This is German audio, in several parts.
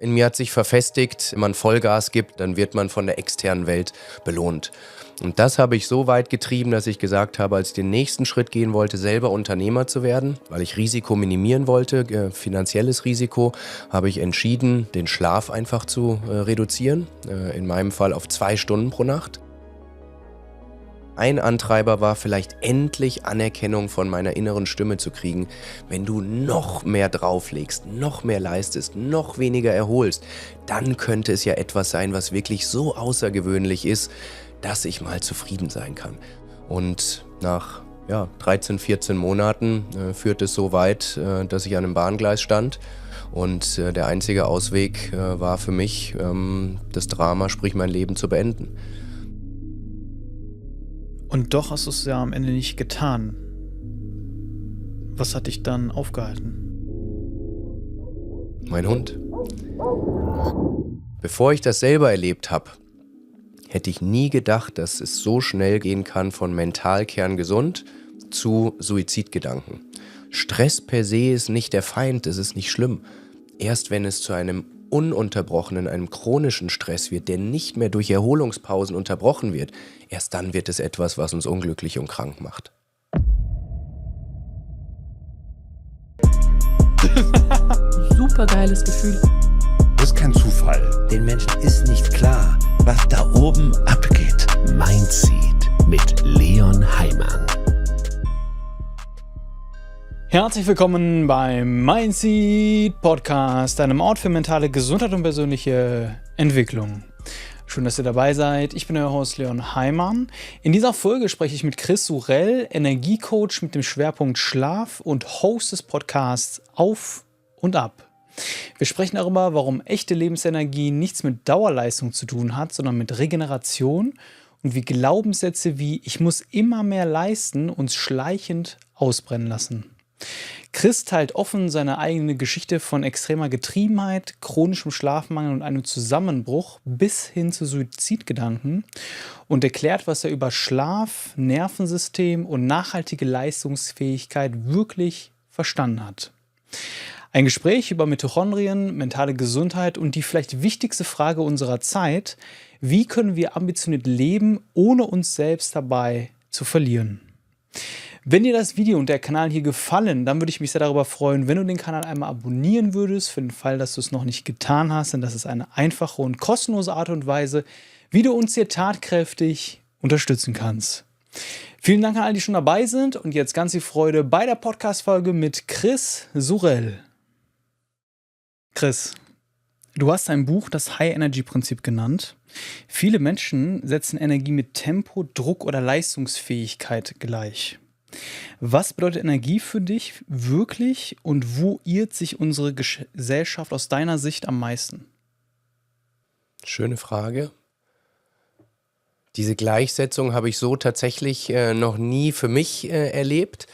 In mir hat sich verfestigt, wenn man Vollgas gibt, dann wird man von der externen Welt belohnt. Und das habe ich so weit getrieben, dass ich gesagt habe, als ich den nächsten Schritt gehen wollte, selber Unternehmer zu werden, weil ich Risiko minimieren wollte, finanzielles Risiko, habe ich entschieden, den Schlaf einfach zu reduzieren, in meinem Fall auf 2 Stunden pro Nacht. Ein Antreiber war vielleicht endlich Anerkennung von meiner inneren Stimme zu kriegen. Wenn du noch mehr drauflegst, noch mehr leistest, noch weniger erholst, dann könnte es ja etwas sein, was wirklich so außergewöhnlich ist, dass ich mal zufrieden sein kann. Und nach 13, 14 Monaten führte es so weit, dass ich an einem Bahngleis stand. Und der einzige Ausweg war für mich, das Drama, sprich mein Leben, zu beenden. Und doch hast du es ja am Ende nicht getan. Was hat dich dann aufgehalten? Mein Hund. Bevor ich das selber erlebt habe, hätte ich nie gedacht, dass es so schnell gehen kann von mental kerngesund zu Suizidgedanken. Stress per se ist nicht der Feind, es ist nicht schlimm. Erst wenn es zu einem ununterbrochenen, einem chronischen Stress wird, der nicht mehr durch Erholungspausen unterbrochen wird, erst dann wird es etwas, was uns unglücklich und krank macht. Super geiles Gefühl. Das ist kein Zufall. Den Menschen ist nicht klar, was da oben abgeht. Mindseed mit Leon Heimann. Herzlich willkommen beim Mindseed Podcast, einem Ort für mentale Gesundheit und persönliche Entwicklung. Schön, dass ihr dabei seid. Ich bin euer Host Leon Heimann. In dieser Folge spreche ich mit Chris Surell, Energiecoach mit dem Schwerpunkt Schlaf und Host des Podcasts Auf und Ab. Wir sprechen darüber, warum echte Lebensenergie nichts mit Dauerleistung zu tun hat, sondern mit Regeneration und wie Glaubenssätze wie „Ich muss immer mehr leisten" uns schleichend ausbrennen lassen. Chris teilt offen seine eigene Geschichte von extremer Getriebenheit, chronischem Schlafmangel und einem Zusammenbruch bis hin zu Suizidgedanken und erklärt, was er über Schlaf, Nervensystem und nachhaltige Leistungsfähigkeit wirklich verstanden hat. Ein Gespräch über Mitochondrien, mentale Gesundheit und die vielleicht wichtigste Frage unserer Zeit: Wie können wir ambitioniert leben, ohne uns selbst dabei zu verlieren? Wenn dir das Video und der Kanal hier gefallen, dann würde ich mich sehr darüber freuen, wenn du den Kanal einmal abonnieren würdest, für den Fall, dass du es noch nicht getan hast. Denn das ist eine einfache und kostenlose Art und Weise, wie du uns hier tatkräftig unterstützen kannst. Vielen Dank an alle, die schon dabei sind. Und jetzt ganz viel Freude bei der Podcast-Folge mit Chris Surell. Chris, du hast ein Buch das High-Energy-Prinzip genannt. Viele Menschen setzen Energie mit Tempo, Druck oder Leistungsfähigkeit gleich. Was bedeutet Energie für dich wirklich und wo irrt sich unsere Gesellschaft aus deiner Sicht am meisten? Schöne Frage. Diese Gleichsetzung habe ich so tatsächlich noch nie für mich erlebt.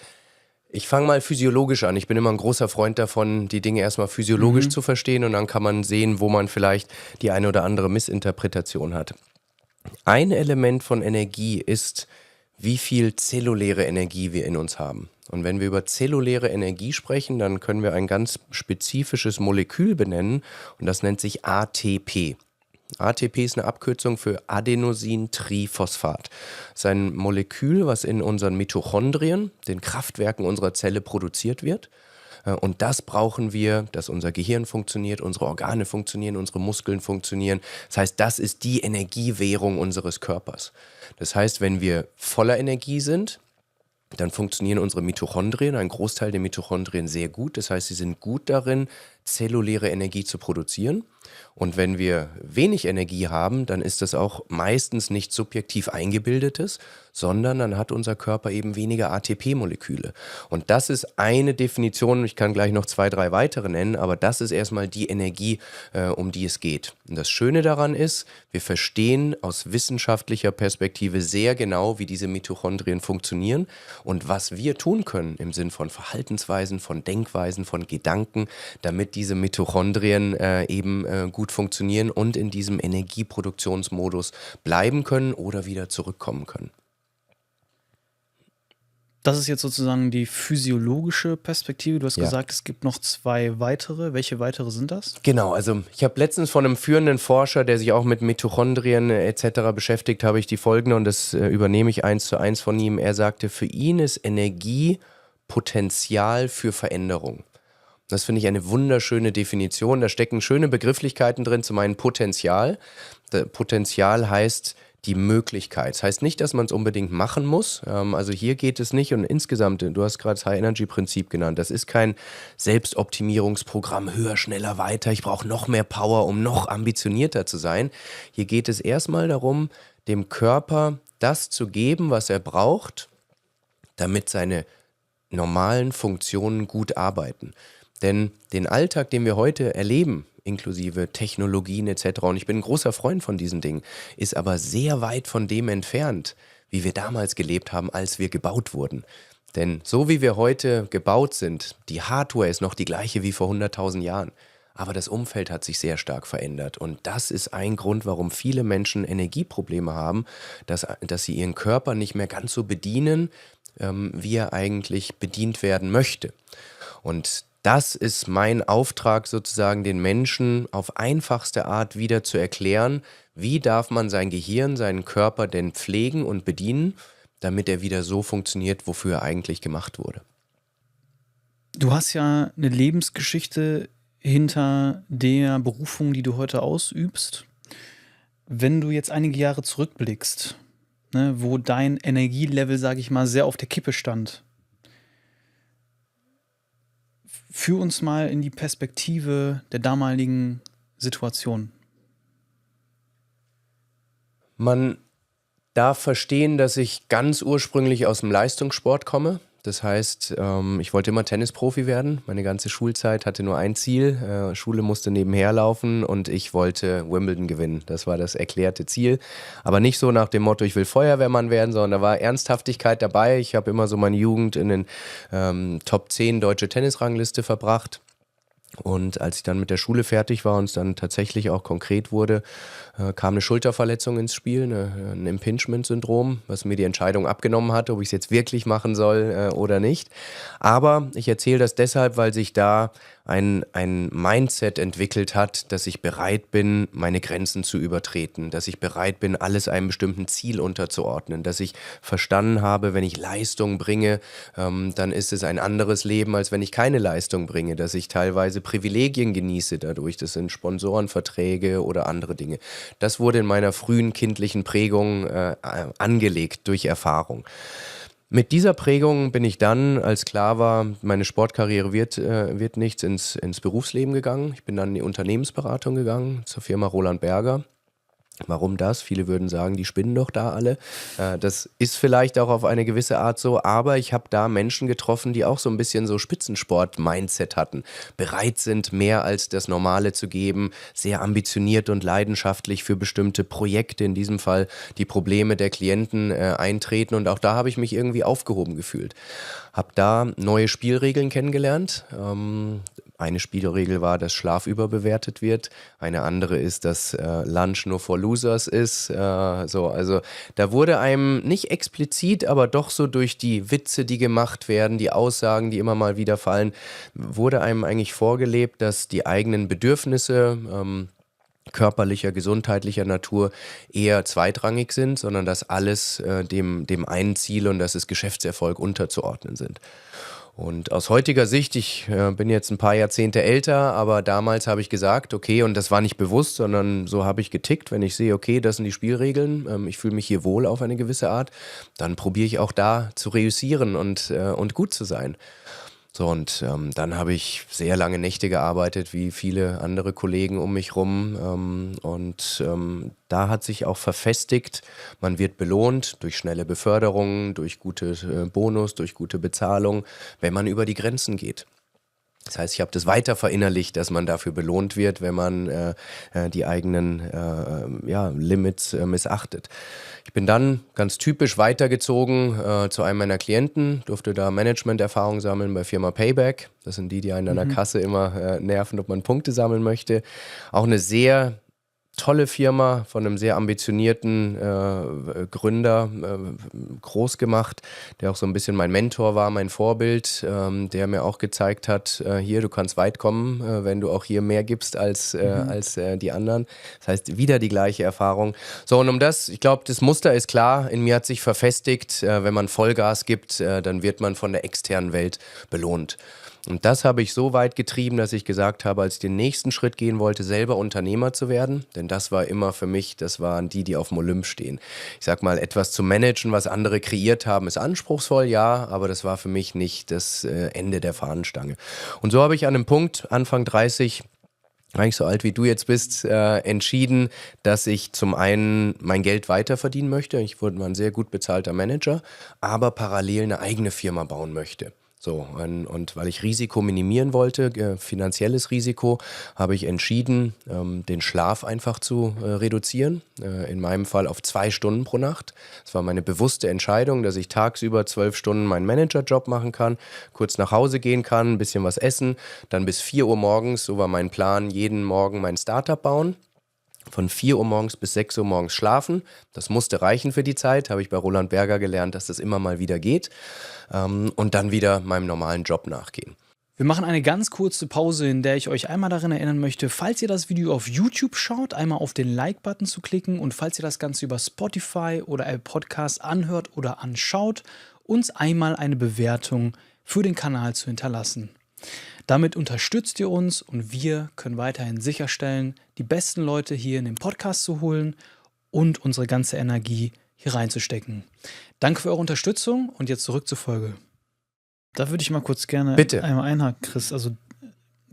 Ich fange mal physiologisch an. Ich bin immer ein großer Freund davon, die Dinge erstmal physiologisch zu verstehen, und dann kann man sehen, wo man vielleicht die eine oder andere Missinterpretation hat. Ein Element von Energie ist, wie viel zelluläre Energie wir in uns haben. Und wenn wir über zelluläre Energie sprechen, dann können wir ein ganz spezifisches Molekül benennen, und das nennt sich ATP. ATP ist eine Abkürzung für Adenosintriphosphat. Das ist ein Molekül, was in unseren Mitochondrien, den Kraftwerken unserer Zelle, produziert wird. Und das brauchen wir, dass unser Gehirn funktioniert, unsere Organe funktionieren, unsere Muskeln funktionieren. Das heißt, das ist die Energiewährung unseres Körpers. Das heißt, wenn wir voller Energie sind, dann funktionieren unsere Mitochondrien, ein Großteil der Mitochondrien, sehr gut. Das heißt, sie sind gut darin, zelluläre Energie zu produzieren. Und wenn wir wenig Energie haben, dann ist das auch meistens nicht subjektiv eingebildetes, sondern dann hat unser Körper eben weniger ATP-Moleküle. Und das ist eine Definition, ich kann gleich noch 2, 3 weitere nennen, aber das ist erstmal die Energie, um die es geht. Und das Schöne daran ist, wir verstehen aus wissenschaftlicher Perspektive sehr genau, wie diese Mitochondrien funktionieren und was wir tun können im Sinn von Verhaltensweisen, von Denkweisen, von Gedanken, damit diese Mitochondrien eben gut funktionieren und in diesem Energieproduktionsmodus bleiben können oder wieder zurückkommen können. Das ist jetzt sozusagen die physiologische Perspektive. Du hast Ja. gesagt, es gibt noch 2 weitere. Welche weitere sind das? Genau, also ich habe letztens von einem führenden Forscher, der sich auch mit Mitochondrien etc. beschäftigt, habe ich die folgende und das übernehme ich 1:1 von ihm. Er sagte, für ihn ist Energie Potenzial für Veränderung. Das finde ich eine wunderschöne Definition. Da stecken schöne Begrifflichkeiten drin. Zum einen Potenzial. Potenzial heißt die Möglichkeit. Das heißt nicht, dass man es unbedingt machen muss. Also hier geht es nicht und insgesamt, du hast gerade das High-Energy-Prinzip genannt, das ist kein Selbstoptimierungsprogramm, höher, schneller, weiter, ich brauche noch mehr Power, um noch ambitionierter zu sein. Hier geht es erstmal darum, dem Körper das zu geben, was er braucht, damit seine normalen Funktionen gut arbeiten. Denn den Alltag, den wir heute erleben, inklusive Technologien etc., und ich bin ein großer Freund von diesen Dingen, ist aber sehr weit von dem entfernt, wie wir damals gelebt haben, als wir gebaut wurden. Denn so wie wir heute gebaut sind, die Hardware ist noch die gleiche wie vor 100.000 Jahren. Aber das Umfeld hat sich sehr stark verändert. Und das ist ein Grund, warum viele Menschen Energieprobleme haben, dass sie ihren Körper nicht mehr ganz so bedienen, wie er eigentlich bedient werden möchte. Und das ist mein Auftrag sozusagen, den Menschen auf einfachste Art wieder zu erklären, wie darf man sein Gehirn, seinen Körper denn pflegen und bedienen, damit er wieder so funktioniert, wofür er eigentlich gemacht wurde. Du hast ja eine Lebensgeschichte hinter der Berufung, die du heute ausübst. Wenn du jetzt einige Jahre zurückblickst, ne, wo dein Energielevel, sage ich mal, sehr auf der Kippe stand, führ uns mal in die Perspektive der damaligen Situation. Man darf verstehen, dass ich ganz ursprünglich aus dem Leistungssport komme. Das heißt, ich wollte immer Tennisprofi werden. Meine ganze Schulzeit hatte nur ein Ziel. Schule musste nebenher laufen und ich wollte Wimbledon gewinnen. Das war das erklärte Ziel. Aber nicht so nach dem Motto, ich will Feuerwehrmann werden, sondern da war Ernsthaftigkeit dabei. Ich habe immer so meine Jugend in den Top 10 deutsche Tennisrangliste verbracht. Und als ich dann mit der Schule fertig war und es dann tatsächlich auch konkret wurde, kam eine Schulterverletzung ins Spiel, ein Impingement-Syndrom, was mir die Entscheidung abgenommen hatte, ob ich es jetzt wirklich machen soll oder nicht. Aber ich erzähle das deshalb, weil sich da ein Mindset entwickelt hat, dass ich bereit bin, meine Grenzen zu übertreten, dass ich bereit bin, alles einem bestimmten Ziel unterzuordnen, dass ich verstanden habe, wenn ich Leistung bringe, dann ist es ein anderes Leben, als wenn ich keine Leistung bringe, dass ich teilweise Privilegien genieße dadurch, das sind Sponsorenverträge oder andere Dinge. Das wurde in meiner frühen kindlichen Prägung angelegt durch Erfahrung. Mit dieser Prägung bin ich dann, als klar war, meine Sportkarriere wird nichts, ins Berufsleben gegangen. Ich bin dann in die Unternehmensberatung gegangen, zur Firma Roland Berger. Warum das? Viele würden sagen, die spinnen doch da alle. Das ist vielleicht auch auf eine gewisse Art so, aber ich habe da Menschen getroffen, die auch so ein bisschen so Spitzensport-Mindset hatten, bereit sind, mehr als das Normale zu geben, sehr ambitioniert und leidenschaftlich für bestimmte Projekte, in diesem Fall die Probleme der Klienten eintreten und auch da habe ich mich irgendwie aufgehoben gefühlt. Habe da neue Spielregeln kennengelernt. Eine Spielregel war, dass Schlaf überbewertet wird. Eine andere ist, dass Lunch nur for Losers ist. Also da wurde einem nicht explizit, aber doch so durch die Witze, die gemacht werden, die Aussagen, die immer mal wieder fallen, wurde einem eigentlich vorgelebt, dass die eigenen Bedürfnisse körperlicher, gesundheitlicher Natur eher zweitrangig sind, sondern dass alles dem einen Ziel und das ist Geschäftserfolg unterzuordnen sind. Und aus heutiger Sicht, ich bin jetzt ein paar Jahrzehnte älter, aber damals habe ich gesagt, okay, und das war nicht bewusst, sondern so habe ich getickt, wenn ich sehe, okay, das sind die Spielregeln, ich fühle mich hier wohl auf eine gewisse Art, dann probiere ich auch da zu reüssieren und gut zu sein. So, und dann habe ich sehr lange Nächte gearbeitet, wie viele andere Kollegen um mich rum. Da hat sich auch verfestigt, man wird belohnt durch schnelle Beförderungen, durch gute Bonus, durch gute Bezahlung, wenn man über die Grenzen geht. Das heißt, ich habe das weiter verinnerlicht, dass man dafür belohnt wird, wenn man die eigenen Limits missachtet. Ich bin dann ganz typisch weitergezogen zu einem meiner Klienten, durfte da Management-Erfahrung sammeln bei Firma Payback. Das sind die einen an der Kasse immer nerven, ob man Punkte sammeln möchte. Auch eine sehr tolle Firma von einem sehr ambitionierten Gründer groß gemacht, der auch so ein bisschen mein Mentor war, mein Vorbild, der mir auch gezeigt hat, hier, du kannst weit kommen, wenn du auch hier mehr gibst als die anderen. Das heißt, wieder die gleiche Erfahrung. So, und ich glaube, das Muster ist klar, in mir hat sich verfestigt, wenn man Vollgas gibt, dann wird man von der externen Welt belohnt. Und das habe ich so weit getrieben, dass ich gesagt habe, als ich den nächsten Schritt gehen wollte, selber Unternehmer zu werden. Denn das war immer für mich, das waren die auf dem Olymp stehen. Ich sag mal, etwas zu managen, was andere kreiert haben, ist anspruchsvoll, ja, aber das war für mich nicht das Ende der Fahnenstange. Und so habe ich an einem Punkt, Anfang 30, eigentlich so alt wie du jetzt bist, entschieden, dass ich zum einen mein Geld weiter verdienen möchte. Ich wurde mal ein sehr gut bezahlter Manager, aber parallel eine eigene Firma bauen möchte. So, und weil ich Risiko minimieren wollte, finanzielles Risiko, habe ich entschieden, den Schlaf einfach zu reduzieren. In meinem Fall auf 2 Stunden pro Nacht. Das war meine bewusste Entscheidung, dass ich tagsüber 12 Stunden meinen Managerjob machen kann, kurz nach Hause gehen kann, ein bisschen was essen, dann bis 4 Uhr morgens, so war mein Plan, jeden Morgen mein Startup bauen. Von 4 Uhr morgens bis 6 Uhr morgens schlafen. Das musste reichen für die Zeit, habe ich bei Roland Berger gelernt, dass das immer mal wieder geht. Und dann wieder meinem normalen Job nachgehen. Wir machen eine ganz kurze Pause, in der ich euch einmal daran erinnern möchte, falls ihr das Video auf YouTube schaut, einmal auf den Like-Button zu klicken und falls ihr das Ganze über Spotify oder Apple Podcast anhört oder anschaut, uns einmal eine Bewertung für den Kanal zu hinterlassen. Damit unterstützt ihr uns und wir können weiterhin sicherstellen, die besten Leute hier in den Podcast zu holen und unsere ganze Energie hier reinzustecken. Danke für eure Unterstützung und jetzt zurück zur Folge. Da würde ich mal kurz gerne einmal einhaken, Chris. Also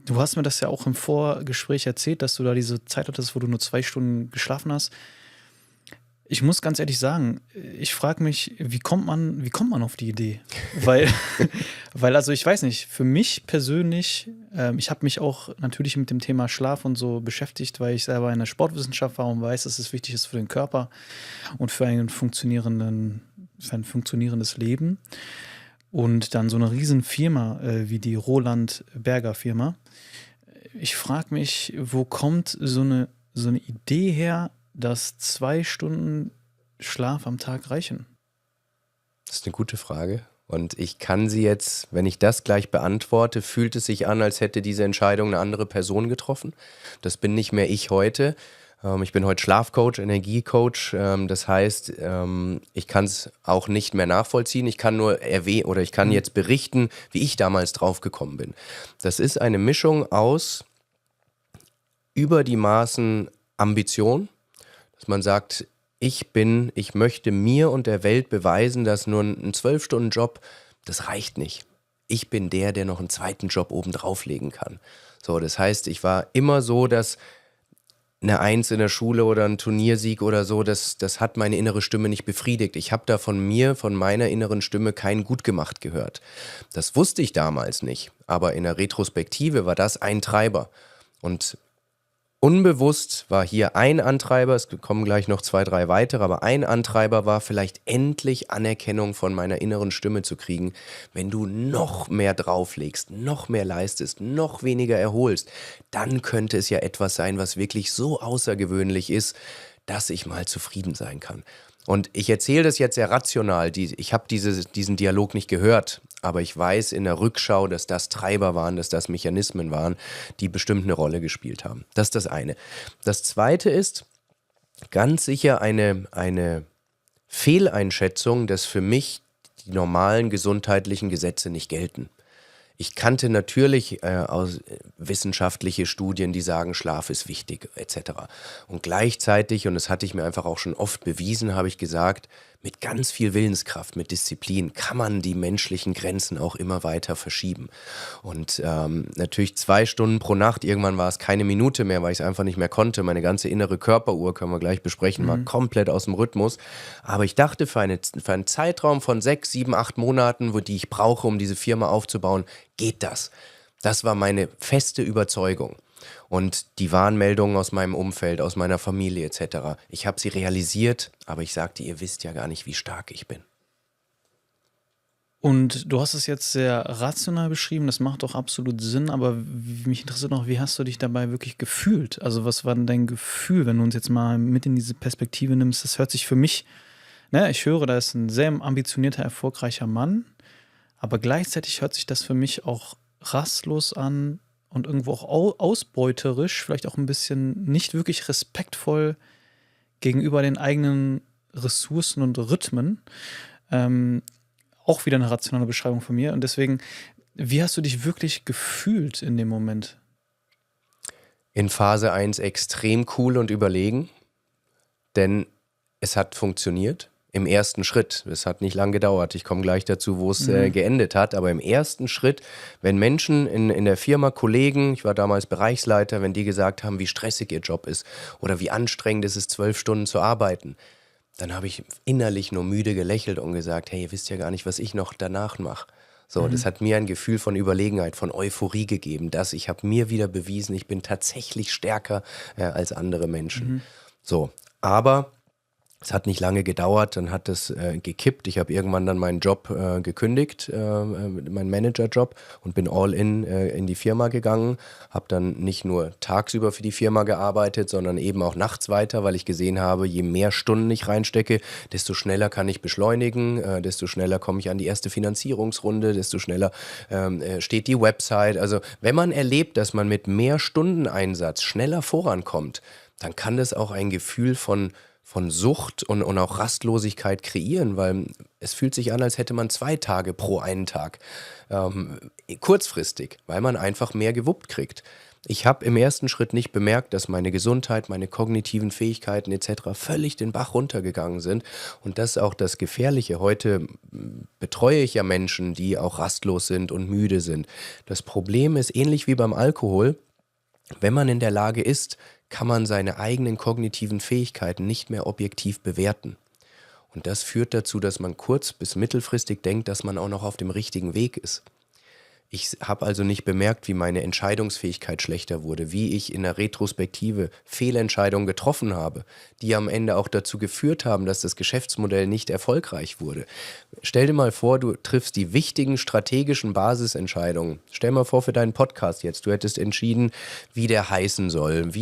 du hast mir das ja auch im Vorgespräch erzählt, dass du da diese Zeit hattest, wo du nur 2 Stunden geschlafen hast. Ich muss ganz ehrlich sagen, ich frage mich, wie kommt man auf die Idee? Weil also ich weiß nicht, für mich persönlich, ich habe mich auch natürlich mit dem Thema Schlaf und so beschäftigt, weil ich selber in der Sportwissenschaft war und weiß, dass es wichtig ist für den Körper und für ein funktionierendes Leben. Und dann so eine riesen Firma wie die Roland Berger Firma. Ich frage mich, wo kommt so eine Idee her, dass 2 Stunden Schlaf am Tag reichen? Das ist eine gute Frage. Und ich kann sie jetzt, wenn ich das gleich beantworte, fühlt es sich an, als hätte diese Entscheidung eine andere Person getroffen. Das bin nicht mehr ich heute. Ich bin heute Schlafcoach, Energiecoach. Das heißt, ich kann es auch nicht mehr nachvollziehen. Ich kann nur jetzt berichten, wie ich damals drauf gekommen bin. Das ist eine Mischung aus über die Maßen Ambition, dass man sagt, ich möchte mir und der Welt beweisen, dass nur ein 12-Stunden-Job, das reicht nicht. Ich bin der noch einen zweiten Job oben drauflegen kann. So, das heißt, ich war immer so, dass eine 1 in der Schule oder ein Turniersieg oder so, das hat meine innere Stimme nicht befriedigt. Ich habe da von meiner inneren Stimme kein Gutgemacht gehört. Das wusste ich damals nicht, aber in der Retrospektive war das ein Treiber. Und unbewusst war hier ein Antreiber, es kommen gleich noch 2, 3 weitere, aber ein Antreiber war vielleicht endlich Anerkennung von meiner inneren Stimme zu kriegen. Wenn du noch mehr drauflegst, noch mehr leistest, noch weniger erholst, dann könnte es ja etwas sein, was wirklich so außergewöhnlich ist, dass ich mal zufrieden sein kann. Und ich erzähle das jetzt sehr rational, ich habe diesen Dialog nicht gehört, aber ich weiß in der Rückschau, dass das Treiber waren, dass das Mechanismen waren, die bestimmt eine Rolle gespielt haben. Das ist das eine. Das zweite ist ganz sicher eine Fehleinschätzung, dass für mich die normalen gesundheitlichen Gesetze nicht gelten. Ich kannte natürlich wissenschaftliche Studien, die sagen, Schlaf ist wichtig etc. Und gleichzeitig, und das hatte ich mir einfach auch schon oft bewiesen, habe ich gesagt, mit ganz viel Willenskraft, mit Disziplin kann man die menschlichen Grenzen auch immer weiter verschieben. Und natürlich 2 Stunden pro Nacht, irgendwann war es keine Minute mehr, weil ich es einfach nicht mehr konnte. Meine ganze innere Körperuhr, können wir gleich besprechen, war komplett aus dem Rhythmus. Aber ich dachte, für einen Zeitraum von 6, 7, 8 Monaten, die ich brauche, um diese Firma aufzubauen, geht das. Das war meine feste Überzeugung. Und die Warnmeldungen aus meinem Umfeld, aus meiner Familie etc. Ich habe sie realisiert, aber ich sagte, ihr wisst ja gar nicht, wie stark ich bin. Und du hast es jetzt sehr rational beschrieben, das macht auch absolut Sinn, aber mich interessiert noch, wie hast du dich dabei wirklich gefühlt? Also was war denn dein Gefühl, wenn du uns jetzt mal mit in diese Perspektive nimmst? Das hört sich für mich, ne, ich höre, da ist ein sehr ambitionierter, erfolgreicher Mann, aber gleichzeitig hört sich das für mich auch rastlos an und irgendwo auch ausbeuterisch, vielleicht auch ein bisschen nicht wirklich respektvoll gegenüber den eigenen Ressourcen und Rhythmen. Auch wieder eine rationale Beschreibung von mir. Und deswegen, wie hast du dich wirklich gefühlt in dem Moment? In Phase 1 extrem cool und überlegen, denn es hat funktioniert. Im ersten Schritt. Es hat nicht lang gedauert. Ich komme gleich dazu, wo es geendet hat. Aber im ersten Schritt, wenn Menschen in der Firma, Kollegen, ich war damals Bereichsleiter, wenn die gesagt haben, wie stressig ihr Job ist oder wie anstrengend es ist, 12 Stunden zu arbeiten, dann habe ich innerlich nur müde gelächelt und gesagt, hey, ihr wisst ja gar nicht, was ich noch danach mache. So, das hat mir ein Gefühl von Überlegenheit, von Euphorie gegeben, dass ich habe mir wieder bewiesen, ich bin tatsächlich stärker als andere Menschen. So, aber es hat nicht lange gedauert, dann hat es gekippt. Ich habe irgendwann dann meinen Job gekündigt, meinen Managerjob und bin all in die Firma gegangen. Habe dann nicht nur tagsüber für die Firma gearbeitet, sondern eben auch nachts weiter, weil ich gesehen habe, je mehr Stunden ich reinstecke, desto schneller kann ich beschleunigen, desto schneller komme ich an die erste Finanzierungsrunde, desto schneller steht die Website. Also wenn man erlebt, dass man mit mehr Stundeneinsatz schneller vorankommt, dann kann das auch ein Gefühl von Sucht und auch Rastlosigkeit kreieren, weil es fühlt sich an, als hätte man 2 Tage pro einen Tag. Kurzfristig, weil man einfach mehr gewuppt kriegt. Ich habe im ersten Schritt nicht bemerkt, dass meine Gesundheit, meine kognitiven Fähigkeiten etc. völlig den Bach runtergegangen sind. Und das ist auch das Gefährliche. Heute betreue ich ja Menschen, die auch rastlos sind und müde sind. Das Problem ist ähnlich wie beim Alkohol. Wenn man in der Lage ist, kann man seine eigenen kognitiven Fähigkeiten nicht mehr objektiv bewerten. Und das führt dazu, dass man kurz- bis mittelfristig denkt, dass man auch noch auf dem richtigen Weg ist. Ich habe also nicht bemerkt, wie meine Entscheidungsfähigkeit schlechter wurde, wie ich in der Retrospektive Fehlentscheidungen getroffen habe, die am Ende auch dazu geführt haben, dass das Geschäftsmodell nicht erfolgreich wurde. Stell dir mal vor, du triffst die wichtigen strategischen Basisentscheidungen. Stell mal vor für deinen Podcast jetzt, du hättest entschieden, wie der heißen soll,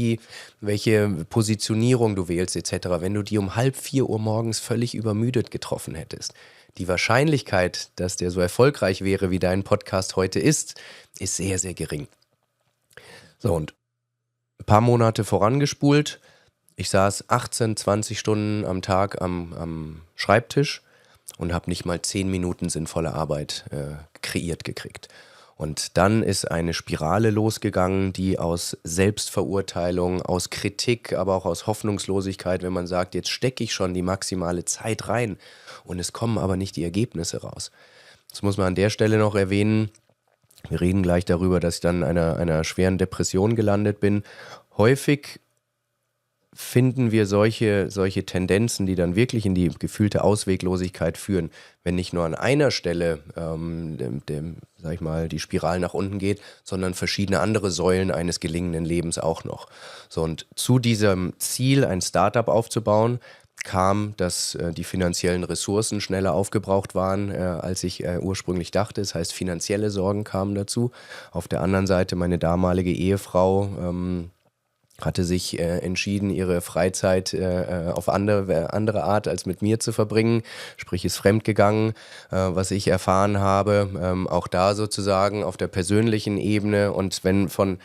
welche Positionierung du wählst etc., wenn du die um 3:30 Uhr morgens völlig übermüdet getroffen hättest. Die Wahrscheinlichkeit, dass der so erfolgreich wäre, wie dein Podcast heute ist sehr, sehr gering. So, und ein paar Monate vorangespult. Ich saß 18, 20 Stunden am Tag am Schreibtisch und habe nicht mal 10 Minuten sinnvolle Arbeit kreiert gekriegt. Und dann ist eine Spirale losgegangen, die aus Selbstverurteilung, aus Kritik, aber auch aus Hoffnungslosigkeit, wenn man sagt, jetzt stecke ich schon die maximale Zeit rein und es kommen aber nicht die Ergebnisse raus. Das muss man an der Stelle noch erwähnen. Wir reden gleich darüber, dass ich dann in einer schweren Depression gelandet bin. Häufig finden wir solche Tendenzen, die dann wirklich in die gefühlte Ausweglosigkeit führen, wenn nicht nur an einer Stelle sag ich mal, die Spirale nach unten geht, sondern verschiedene andere Säulen eines gelingenden Lebens auch noch. So, und zu diesem Ziel, ein Startup aufzubauen, kam, dass die finanziellen Ressourcen schneller aufgebraucht waren, als ich ursprünglich dachte. Das heißt, finanzielle Sorgen kamen dazu. Auf der anderen Seite meine damalige Ehefrau hatte sich entschieden, ihre Freizeit auf andere Art als mit mir zu verbringen, sprich ist fremdgegangen, was ich erfahren habe, auch da sozusagen auf der persönlichen Ebene. Und wenn von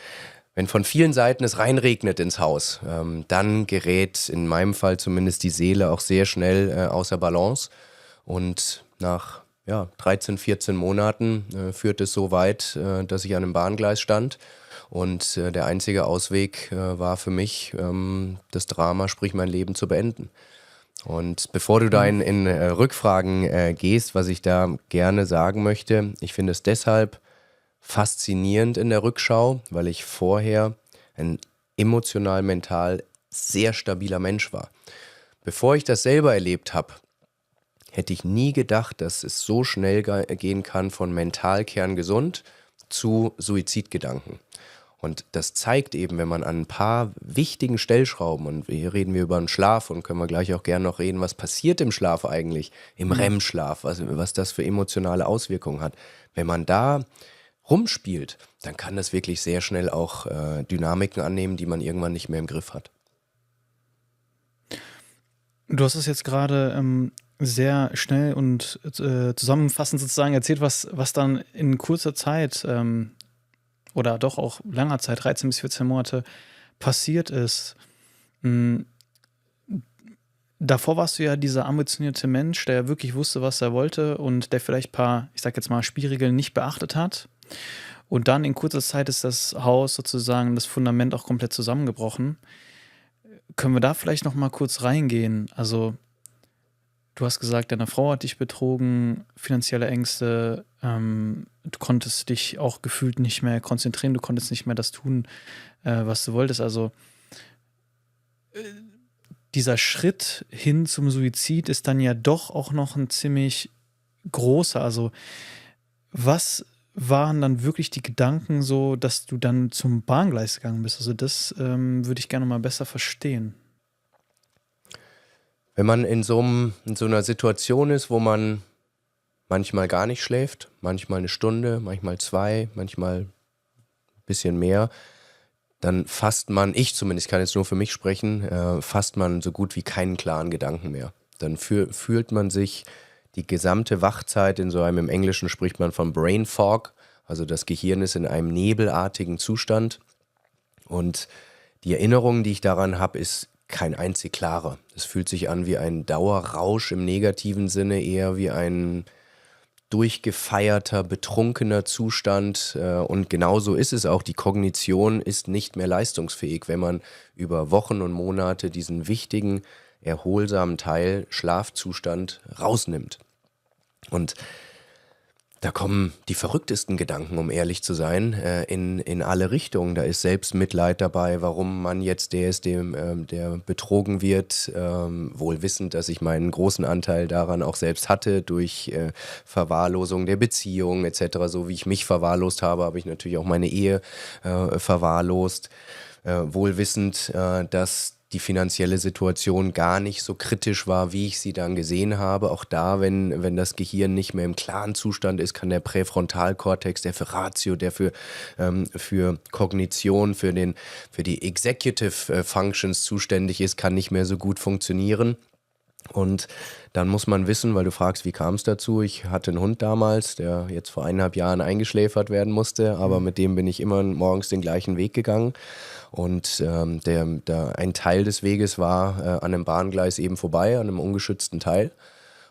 vielen Seiten es reinregnet ins Haus, dann gerät in meinem Fall zumindest die Seele auch sehr schnell außer Balance. Und nach 13, 14 Monaten führt es so weit, dass ich an einem Bahngleis stand. Und der einzige Ausweg war für mich, das Drama, sprich mein Leben zu beenden. Und bevor du da in Rückfragen gehst, was ich da gerne sagen möchte, ich finde es deshalb faszinierend in der Rückschau, weil ich vorher ein emotional, mental sehr stabiler Mensch war. Bevor ich das selber erlebt habe, hätte ich nie gedacht, dass es so schnell gehen kann von mental kerngesund zu Suizidgedanken. Und das zeigt eben, wenn man an ein paar wichtigen Stellschrauben, und hier reden wir über den Schlaf und können wir gleich auch gerne noch reden, was passiert im Schlaf eigentlich, im REM-Schlaf, was das für emotionale Auswirkungen hat. Wenn man da rumspielt, dann kann das wirklich sehr schnell auch Dynamiken annehmen, die man irgendwann nicht mehr im Griff hat. Du hast es jetzt gerade sehr schnell und zusammenfassend sozusagen erzählt, was dann in kurzer Zeit oder doch auch langer Zeit, 13 bis 14 Monate, passiert ist. Davor warst du ja dieser ambitionierte Mensch, der wirklich wusste, was er wollte und der vielleicht ein paar, ich sag jetzt mal, Spielregeln nicht beachtet hat. Und dann in kurzer Zeit ist das Haus sozusagen, das Fundament auch komplett zusammengebrochen. Können wir da vielleicht noch mal kurz reingehen? Also, du hast gesagt, deine Frau hat dich betrogen, finanzielle Ängste, du konntest dich auch gefühlt nicht mehr konzentrieren, du konntest nicht mehr das tun, was du wolltest. Also, dieser Schritt hin zum Suizid ist dann ja doch auch noch ein ziemlich großer. Also, was waren dann wirklich die Gedanken so, dass du dann zum Bahngleis gegangen bist? Also das würde ich gerne mal besser verstehen. Wenn man in so einer Situation ist, wo man manchmal gar nicht schläft, manchmal eine Stunde, manchmal 2, manchmal ein bisschen mehr, dann fasst man, ich zumindest kann jetzt nur für mich sprechen, fasst man so gut wie keinen klaren Gedanken mehr. Dann fühlt man sich die gesamte Wachzeit in so einem, im Englischen spricht man von Brain Fog, also das Gehirn ist in einem nebelartigen Zustand und die Erinnerung, die ich daran habe, ist kein einzig klarer. Es fühlt sich an wie ein Dauerrausch im negativen Sinne, eher wie ein durchgefeierter, betrunkener Zustand und genauso ist es auch. Die Kognition ist nicht mehr leistungsfähig, wenn man über Wochen und Monate diesen wichtigen, erholsamen Teil Schlafzustand rausnimmt. Und da kommen die verrücktesten Gedanken, um ehrlich zu sein, in alle Richtungen. Da ist Selbstmitleid dabei, warum man jetzt der ist, der betrogen wird, wohl wissend, dass ich meinen großen Anteil daran auch selbst hatte, durch Verwahrlosung der Beziehung etc. So wie ich mich verwahrlost habe ich natürlich auch meine Ehe verwahrlost. Wohl wissend, dass die finanzielle Situation gar nicht so kritisch war, wie ich sie dann gesehen habe. Auch da, wenn das Gehirn nicht mehr im klaren Zustand ist, kann der Präfrontalkortex, der für Ratio, der für Kognition, für die Executive Functions zuständig ist, kann nicht mehr so gut funktionieren. Und dann muss man wissen, weil du fragst, wie kam es dazu? Ich hatte einen Hund damals, der jetzt vor 1,5 Jahren eingeschläfert werden musste, aber mit dem bin ich immer morgens den gleichen Weg gegangen. Und ein Teil des Weges war an einem Bahngleis eben vorbei, an einem ungeschützten Teil.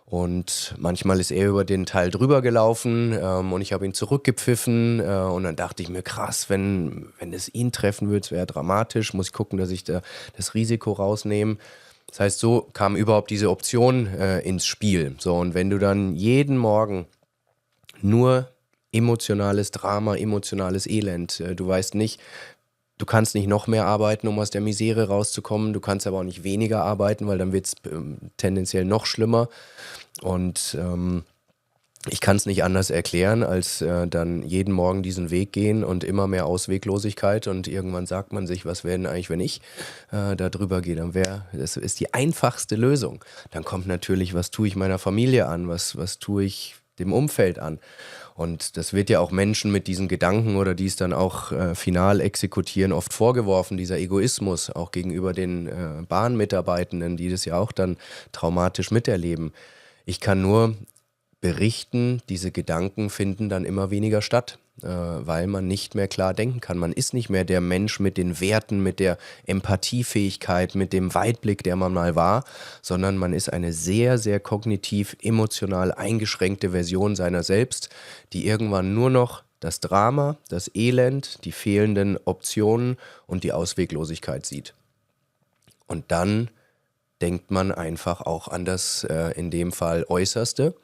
Und manchmal ist er über den Teil drüber gelaufen und ich habe ihn zurückgepfiffen und dann dachte ich mir, krass, wenn es ihn treffen würde, wäre dramatisch, muss ich gucken, dass ich da das Risiko rausnehme. Das heißt, so kam überhaupt diese Option ins Spiel. So, und wenn du dann jeden Morgen nur emotionales Drama, emotionales Elend, du weißt nicht, du kannst nicht noch mehr arbeiten, um aus der Misere rauszukommen, du kannst aber auch nicht weniger arbeiten, weil dann wird es tendenziell noch schlimmer. Und ich kann es nicht anders erklären, als dann jeden Morgen diesen Weg gehen und immer mehr Ausweglosigkeit und irgendwann sagt man sich, was wäre denn eigentlich, wenn ich da drüber gehe, das ist die einfachste Lösung. Dann kommt natürlich, was tue ich meiner Familie an, was tue ich dem Umfeld an. Und das wird ja auch Menschen mit diesen Gedanken oder die es dann auch final exekutieren, oft vorgeworfen, dieser Egoismus, auch gegenüber den Bahnmitarbeitenden, die das ja auch dann traumatisch miterleben. Ich kann nur berichten, diese Gedanken finden dann immer weniger statt, weil man nicht mehr klar denken kann. Man ist nicht mehr der Mensch mit den Werten, mit der Empathiefähigkeit, mit dem Weitblick, der man mal war, sondern man ist eine sehr, sehr kognitiv, emotional eingeschränkte Version seiner selbst, die irgendwann nur noch das Drama, das Elend, die fehlenden Optionen und die Ausweglosigkeit sieht. Und dann denkt man einfach auch an das, in dem Fall Äußerste,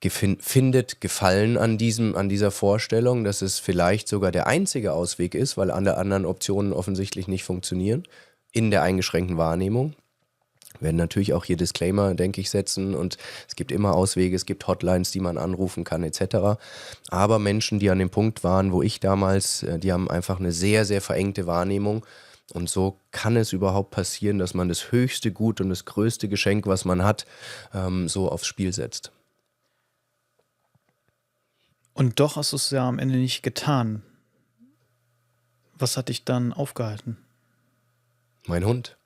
findet Gefallen an dieser Vorstellung, dass es vielleicht sogar der einzige Ausweg ist, weil alle anderen Optionen offensichtlich nicht funktionieren, in der eingeschränkten Wahrnehmung. werden natürlich auch hier Disclaimer, denke ich, setzen und es gibt immer Auswege, es gibt Hotlines, die man anrufen kann etc. Aber Menschen, die an dem Punkt waren, wo ich damals, die haben einfach eine sehr, sehr verengte Wahrnehmung und so kann es überhaupt passieren, dass man das höchste Gut und das größte Geschenk, was man hat, so aufs Spiel setzt. Und doch hast du es ja am Ende nicht getan. Was hat dich dann aufgehalten? Mein Hund.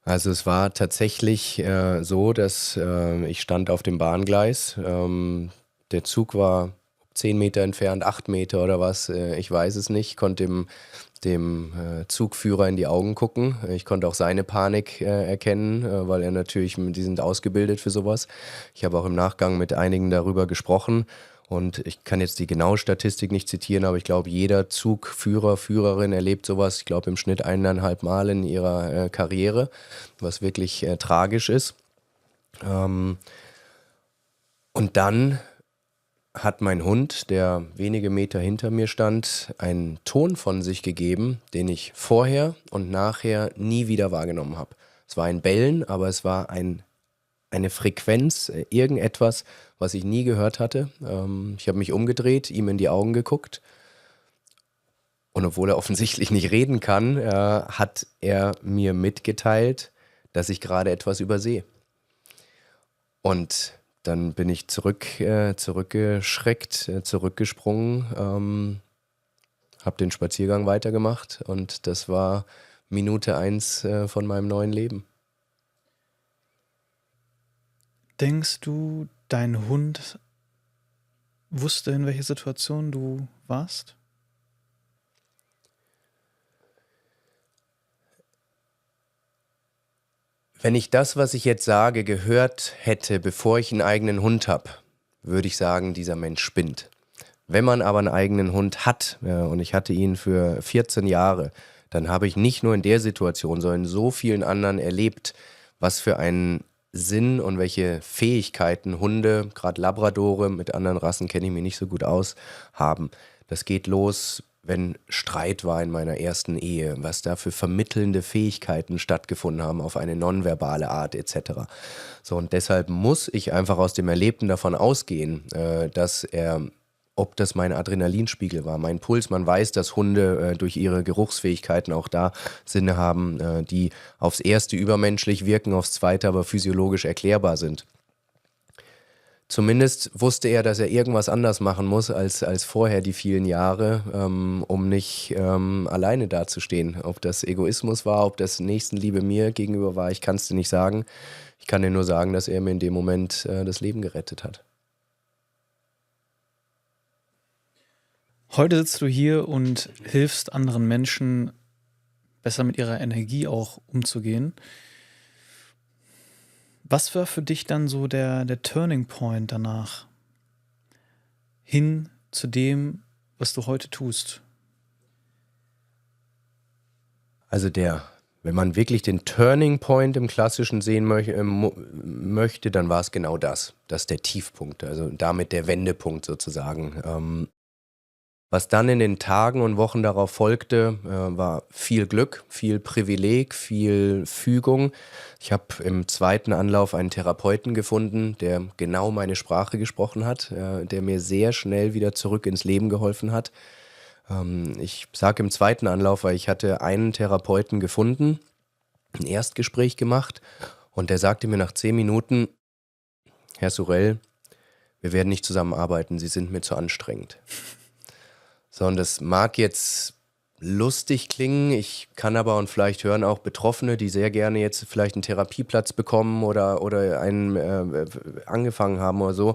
Also es war tatsächlich so, dass ich stand auf dem Bahngleis. Der Zug war 10 Meter entfernt, 8 Meter oder was, ich weiß es nicht. Ich konnte dem Zugführer in die Augen gucken. Ich konnte auch seine Panik erkennen, weil er natürlich, die sind ausgebildet für sowas. Ich habe auch im Nachgang mit einigen darüber gesprochen. Und ich kann jetzt die genaue Statistik nicht zitieren, aber ich glaube, jeder Zugführer, Führerin erlebt sowas, ich glaube im Schnitt 1,5 Mal in ihrer Karriere, was wirklich tragisch ist. Und dann hat mein Hund, der wenige Meter hinter mir stand, einen Ton von sich gegeben, den ich vorher und nachher nie wieder wahrgenommen habe. Es war ein Bellen, aber es war eine Frequenz, irgendetwas, was ich nie gehört hatte. Ich habe mich umgedreht, ihm in die Augen geguckt und obwohl er offensichtlich nicht reden kann, hat er mir mitgeteilt, dass ich gerade etwas übersehe. Und dann bin ich zurückgeschreckt, zurückgesprungen, habe den Spaziergang weitergemacht und das war Minute 1 von meinem neuen Leben. Denkst du, dein Hund wusste, in welcher Situation du warst? Wenn ich das, was ich jetzt sage, gehört hätte, bevor ich einen eigenen Hund habe, würde ich sagen, dieser Mensch spinnt. Wenn man aber einen eigenen Hund hat, und ich hatte ihn für 14 Jahre, dann habe ich nicht nur in der Situation, sondern in so vielen anderen erlebt, was für einen Sinn und welche Fähigkeiten Hunde, gerade Labradore, mit anderen Rassen kenne ich mich nicht so gut aus, haben. Das geht los, wenn Streit war in meiner ersten Ehe, was da für vermittelnde Fähigkeiten stattgefunden haben auf eine nonverbale Art etc. So, und deshalb muss ich einfach aus dem Erlebten davon ausgehen, dass ob das mein Adrenalinspiegel war, mein Puls. Man weiß, dass Hunde durch ihre Geruchsfähigkeiten auch da Sinne haben, die aufs Erste übermenschlich wirken, aufs Zweite aber physiologisch erklärbar sind. Zumindest wusste er, dass er irgendwas anders machen muss als vorher die vielen Jahre, um nicht alleine dazustehen. Ob das Egoismus war, ob das Nächstenliebe mir gegenüber war, ich kann es dir nicht sagen. Ich kann dir nur sagen, dass er mir in dem Moment das Leben gerettet hat. Heute sitzt du hier und hilfst anderen Menschen, besser mit ihrer Energie auch umzugehen. Was war für dich dann so der Turning Point danach? Hin zu dem, was du heute tust? Also wenn man wirklich den Turning Point im Klassischen sehen möchte, dann war es genau das. Das ist der Tiefpunkt, also damit der Wendepunkt sozusagen. Was dann in den Tagen und Wochen darauf folgte, war viel Glück, viel Privileg, viel Fügung. Ich habe im zweiten Anlauf einen Therapeuten gefunden, der genau meine Sprache gesprochen hat, der mir sehr schnell wieder zurück ins Leben geholfen hat. Ich sage im zweiten Anlauf, weil ich hatte einen Therapeuten gefunden, ein Erstgespräch gemacht und der sagte mir nach 10 Minuten, Herr Surell, wir werden nicht zusammenarbeiten, Sie sind mir zu anstrengend. So, und das mag jetzt lustig klingen, ich kann aber, und vielleicht hören auch Betroffene, die sehr gerne jetzt vielleicht einen Therapieplatz bekommen oder einen angefangen haben oder so.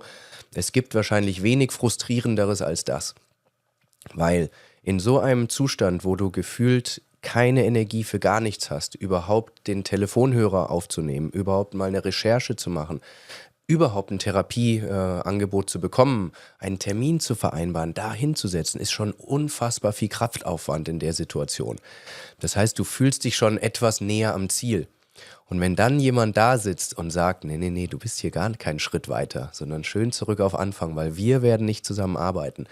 Es gibt wahrscheinlich wenig Frustrierenderes als das. Weil in so einem Zustand, wo du gefühlt keine Energie für gar nichts hast, überhaupt den Telefonhörer aufzunehmen, überhaupt mal eine Recherche zu machen, überhaupt ein Therapieangebot zu bekommen, einen Termin zu vereinbaren, da hinzusetzen, ist schon unfassbar viel Kraftaufwand in der Situation. Das heißt, du fühlst dich schon etwas näher am Ziel. Und wenn dann jemand da sitzt und sagt, nee, du bist hier gar keinen Schritt weiter, sondern schön zurück auf Anfang, weil wir werden nicht zusammenarbeiten,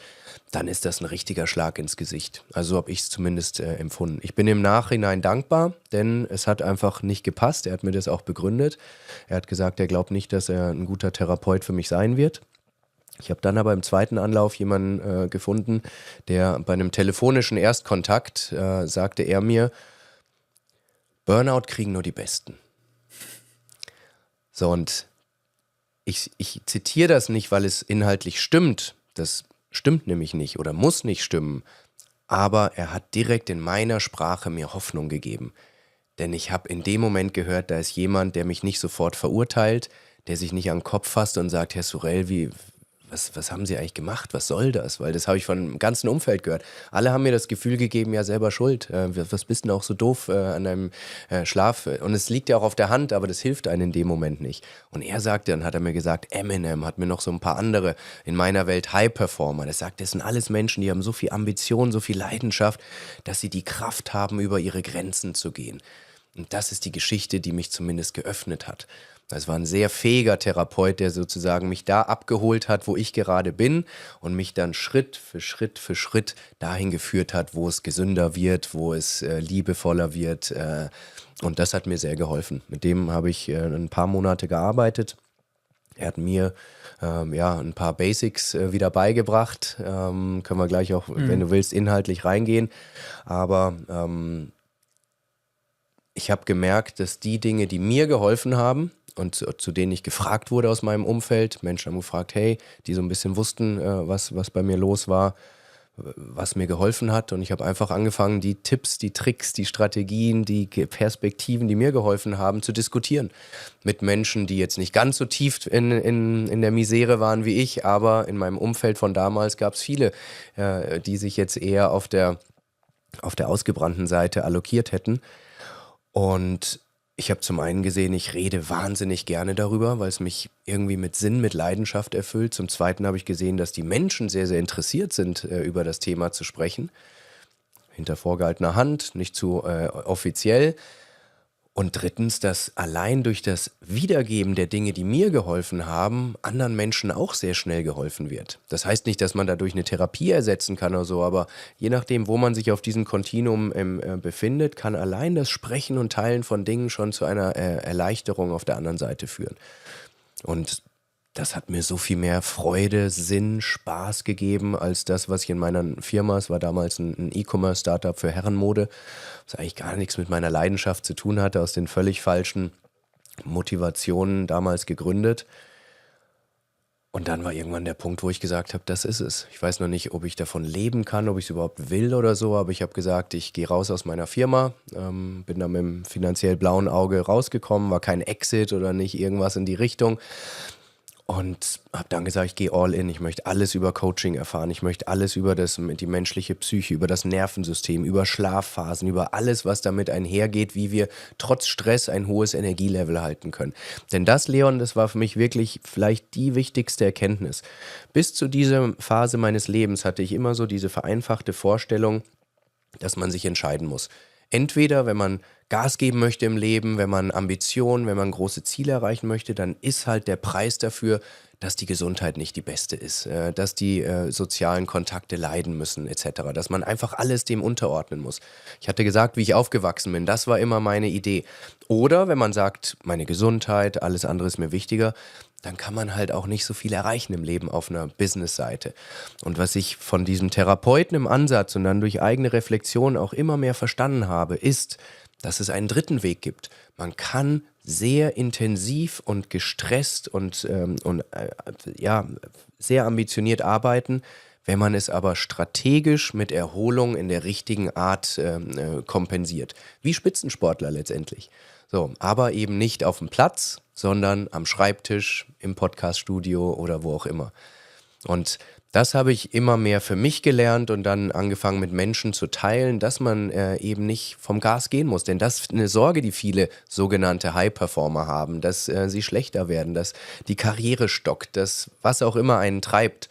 dann ist das ein richtiger Schlag ins Gesicht. Also so habe ich es zumindest empfunden. Ich bin im Nachhinein dankbar, denn es hat einfach nicht gepasst. Er hat mir das auch begründet. Er hat gesagt, er glaubt nicht, dass er ein guter Therapeut für mich sein wird. Ich habe dann aber im zweiten Anlauf jemanden gefunden, der bei einem telefonischen Erstkontakt sagte er mir, Burnout kriegen nur die Besten. So, und ich zitiere das nicht, weil es inhaltlich stimmt. Das stimmt nämlich nicht oder muss nicht stimmen. Aber er hat direkt in meiner Sprache mir Hoffnung gegeben. Denn ich habe in dem Moment gehört, da ist jemand, der mich nicht sofort verurteilt, der sich nicht an den Kopf fasst und sagt, Herr Sorel, was haben Sie eigentlich gemacht? Was soll das? Weil das habe ich von dem ganzen Umfeld gehört. Alle haben mir das Gefühl gegeben, ja, selber schuld. Was bist denn auch so doof an deinem Schlaf? Und es liegt ja auch auf der Hand, aber das hilft einem in dem Moment nicht. Und er sagte, dann hat er mir gesagt, Eminem hat mir noch so ein paar andere in meiner Welt High-Performer. Das sagt, das sind alles Menschen, die haben so viel Ambition, so viel Leidenschaft, dass sie die Kraft haben, über ihre Grenzen zu gehen. Und das ist die Geschichte, die mich zumindest geöffnet hat. Es war ein sehr fähiger Therapeut, der sozusagen mich da abgeholt hat, wo ich gerade bin und mich dann Schritt für Schritt dahin geführt hat, wo es gesünder wird, wo es liebevoller wird. Und das hat mir sehr geholfen. Mit dem habe ich ein paar Monate gearbeitet. Er hat mir ein paar Basics wieder beigebracht. Können wir gleich auch, wenn du willst, inhaltlich reingehen. Aber ich habe gemerkt, dass die Dinge, die mir geholfen haben und zu denen ich gefragt wurde aus meinem Umfeld, Menschen haben gefragt, hey, die so ein bisschen wussten, was bei mir los war, was mir geholfen hat. Und ich habe einfach angefangen, die Tipps, die Tricks, die Strategien, die Perspektiven, die mir geholfen haben, zu diskutieren. Mit Menschen, die jetzt nicht ganz so tief in der Misere waren wie ich, aber in meinem Umfeld von damals gab es viele, die sich jetzt eher auf der ausgebrannten Seite allokiert hätten. Und ich habe zum einen gesehen, ich rede wahnsinnig gerne darüber, weil es mich irgendwie mit Sinn, mit Leidenschaft erfüllt. Zum zweiten habe ich gesehen, dass die Menschen sehr, sehr interessiert sind, über das Thema zu sprechen. Hinter vorgehaltener Hand, nicht zu offiziell. Und drittens, dass allein durch das Wiedergeben der Dinge, die mir geholfen haben, anderen Menschen auch sehr schnell geholfen wird. Das heißt nicht, dass man dadurch eine Therapie ersetzen kann oder so, aber je nachdem, wo man sich auf diesem Kontinuum befindet, kann allein das Sprechen und Teilen von Dingen schon zu einer Erleichterung auf der anderen Seite führen. Und das hat mir so viel mehr Freude, Sinn, Spaß gegeben als das, was ich in meiner Firma, es war damals ein E-Commerce-Startup für Herrenmode, was eigentlich gar nichts mit meiner Leidenschaft zu tun hatte, aus den völlig falschen Motivationen damals gegründet. Und dann war irgendwann der Punkt, wo ich gesagt habe, das ist es. Ich weiß noch nicht, ob ich davon leben kann, ob ich es überhaupt will oder so, aber ich habe gesagt, ich gehe raus aus meiner Firma, bin dann mit dem finanziell blauen Auge rausgekommen, war kein Exit oder nicht irgendwas in die Richtung. Und habe dann gesagt, ich gehe all in, ich möchte alles über Coaching erfahren, ich möchte alles über die menschliche Psyche, über das Nervensystem, über Schlafphasen, über alles, was damit einhergeht, wie wir trotz Stress ein hohes Energielevel halten können. Denn das, Leon, das war für mich wirklich vielleicht die wichtigste Erkenntnis. Bis zu dieser Phase meines Lebens hatte ich immer so diese vereinfachte Vorstellung, dass man sich entscheiden muss. Entweder, wenn man Gas geben möchte im Leben, wenn man Ambitionen, wenn man große Ziele erreichen möchte, dann ist halt der Preis dafür, dass die Gesundheit nicht die beste ist, dass die sozialen Kontakte leiden müssen etc., dass man einfach alles dem unterordnen muss. Ich hatte gesagt, wie ich aufgewachsen bin, das war immer meine Idee. Oder wenn man sagt, meine Gesundheit, alles andere ist mir wichtiger, dann kann man halt auch nicht so viel erreichen im Leben auf einer Business-Seite. Und was ich von diesem Therapeuten im Ansatz und dann durch eigene Reflexion auch immer mehr verstanden habe, ist, dass es einen dritten Weg gibt. Man kann sehr intensiv und gestresst und sehr ambitioniert arbeiten, wenn man es aber strategisch mit Erholung in der richtigen Art kompensiert. Wie Spitzensportler letztendlich. So, aber eben nicht auf dem Platz, sondern am Schreibtisch, im Podcaststudio oder wo auch immer. Und das habe ich immer mehr für mich gelernt und dann angefangen mit Menschen zu teilen, dass man eben nicht vom Gas gehen muss. Denn das ist eine Sorge, die viele sogenannte High-Performer haben, dass sie schlechter werden, dass die Karriere stockt, dass was auch immer einen treibt.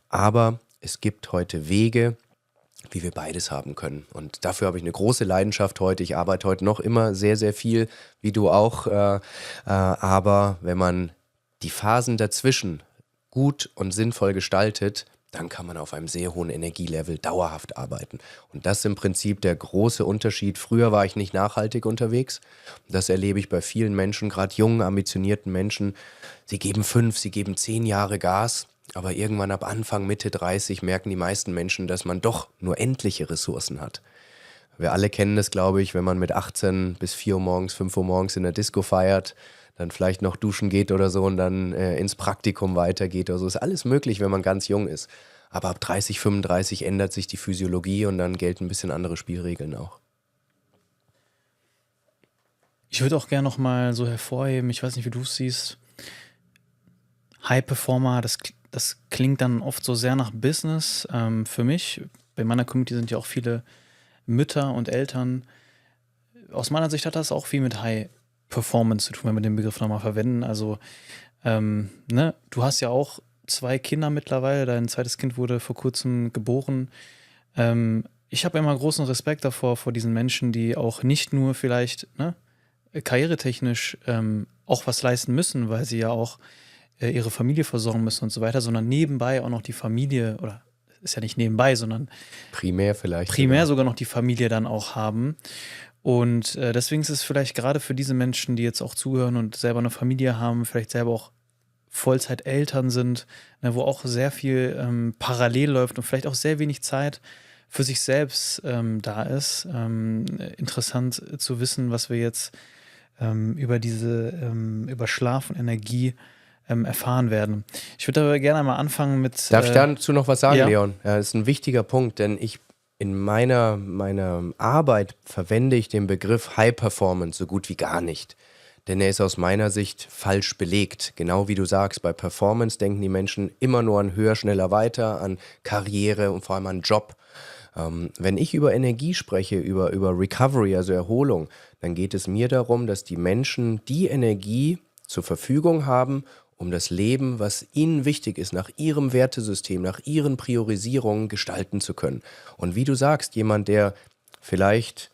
Aber es gibt heute Wege, wie wir beides haben können. Und dafür habe ich eine große Leidenschaft heute. Ich arbeite heute noch immer sehr, sehr viel, wie du auch. Aber wenn man die Phasen dazwischen gut und sinnvoll gestaltet, dann kann man auf einem sehr hohen Energielevel dauerhaft arbeiten. Und das ist im Prinzip der große Unterschied. Früher war ich nicht nachhaltig unterwegs. Das erlebe ich bei vielen Menschen, gerade jungen, ambitionierten Menschen. Sie geben 5, sie geben 10 Jahre Gas, aber irgendwann ab Anfang, Mitte 30 merken die meisten Menschen, dass man doch nur endliche Ressourcen hat. Wir alle kennen das, glaube ich, wenn man mit 18 bis 4 Uhr morgens, 5 Uhr morgens in der Disco feiert, dann vielleicht noch duschen geht oder so und dann ins Praktikum weitergeht oder so. Ist alles möglich, wenn man ganz jung ist. Aber ab 30, 35 ändert sich die Physiologie und dann gelten ein bisschen andere Spielregeln auch. Ich würde auch gerne noch mal so hervorheben, ich weiß nicht, wie du es siehst, High-Performer, das klingt dann oft so sehr nach Business. Für mich, bei meiner Community sind ja auch viele Mütter und Eltern. Aus meiner Sicht hat das auch viel mit High-Performance zu tun, wenn wir den Begriff nochmal verwenden. Also, du hast ja auch 2 Kinder mittlerweile, dein zweites Kind wurde vor kurzem geboren. Ich habe immer großen Respekt davor, vor diesen Menschen, die auch nicht nur vielleicht karrieretechnisch auch was leisten müssen, weil sie ja auch ihre Familie versorgen müssen und so weiter, sondern nebenbei auch noch die Familie, oder ist ja nicht nebenbei, sondern primär vielleicht. Primär sogar noch die Familie dann auch haben. Und deswegen ist es vielleicht gerade für diese Menschen, die jetzt auch zuhören und selber eine Familie haben, vielleicht selber auch Vollzeiteltern sind, wo auch sehr viel parallel läuft und vielleicht auch sehr wenig Zeit für sich selbst da ist. Interessant zu wissen, was wir jetzt über Schlaf und Energie erfahren werden. Ich würde aber gerne mal anfangen mit... Darf ich dazu noch was sagen, ja. Leon? Ja, das ist ein wichtiger Punkt, denn in meiner Arbeit verwende ich den Begriff High Performance so gut wie gar nicht. Denn er ist aus meiner Sicht falsch belegt. Genau wie du sagst, bei Performance denken die Menschen immer nur an höher, schneller, weiter, an Karriere und vor allem an Job. Wenn ich über Energie spreche, über Recovery, also Erholung, dann geht es mir darum, dass die Menschen die Energie zur Verfügung haben, um das Leben, was ihnen wichtig ist, nach ihrem Wertesystem, nach ihren Priorisierungen gestalten zu können. Und wie du sagst, jemand, der vielleicht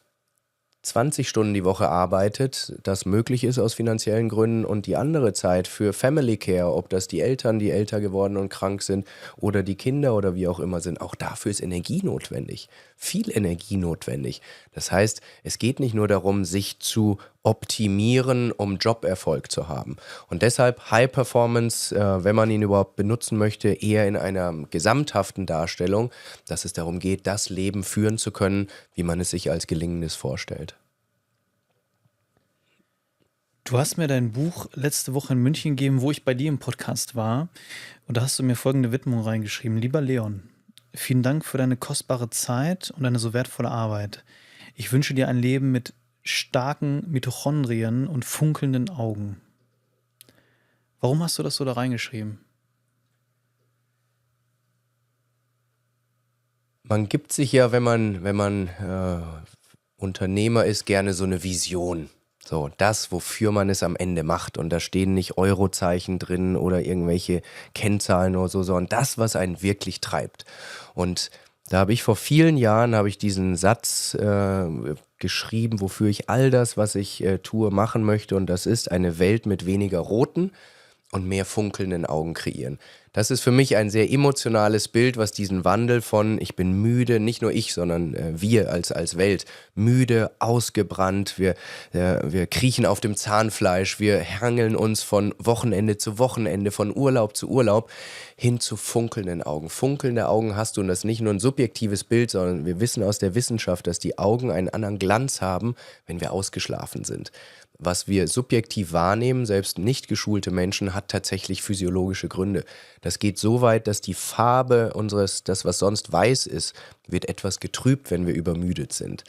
20 Stunden die Woche arbeitet, das möglich ist aus finanziellen Gründen und die andere Zeit für Family Care, ob das die Eltern, die älter geworden und krank sind oder die Kinder oder wie auch immer sind, auch dafür ist Energie notwendig, viel Energie notwendig. Das heißt, es geht nicht nur darum, sich zu optimieren, um Joberfolg zu haben. Und deshalb High Performance, wenn man ihn überhaupt benutzen möchte, eher in einer gesamthaften Darstellung, dass es darum geht, das Leben führen zu können, wie man es sich als gelingendes vorstellt. Du hast mir dein Buch letzte Woche in München gegeben, wo ich bei dir im Podcast war. Und da hast du mir folgende Widmung reingeschrieben. Lieber Leon, vielen Dank für deine kostbare Zeit und deine so wertvolle Arbeit. Ich wünsche dir ein Leben mit starken Mitochondrien und funkelnden Augen. Warum hast du das so da reingeschrieben? Man gibt sich ja, wenn man Unternehmer ist, gerne so eine Vision. So, das, wofür man es am Ende macht. Und da stehen nicht Eurozeichen drin oder irgendwelche Kennzahlen oder so, sondern das, was einen wirklich treibt. Und da habe ich vor vielen Jahren diesen Satz geschrieben, wofür ich all das, was ich tue, machen möchte. Und das ist eine Welt mit weniger roten und mehr funkelnden Augen kreieren. Das ist für mich ein sehr emotionales Bild, was diesen Wandel von ich bin müde, nicht nur ich, sondern wir als Welt, müde, ausgebrannt, wir kriechen auf dem Zahnfleisch, wir hangeln uns von Wochenende zu Wochenende, von Urlaub zu Urlaub, hin zu funkelnden Augen. Funkelnde Augen hast du, und das ist nicht nur ein subjektives Bild, sondern wir wissen aus der Wissenschaft, dass die Augen einen anderen Glanz haben, wenn wir ausgeschlafen sind. Was wir subjektiv wahrnehmen, selbst nicht geschulte Menschen, hat tatsächlich physiologische Gründe. Das geht so weit, dass die Farbe das was sonst weiß ist, wird etwas getrübt, wenn wir übermüdet sind.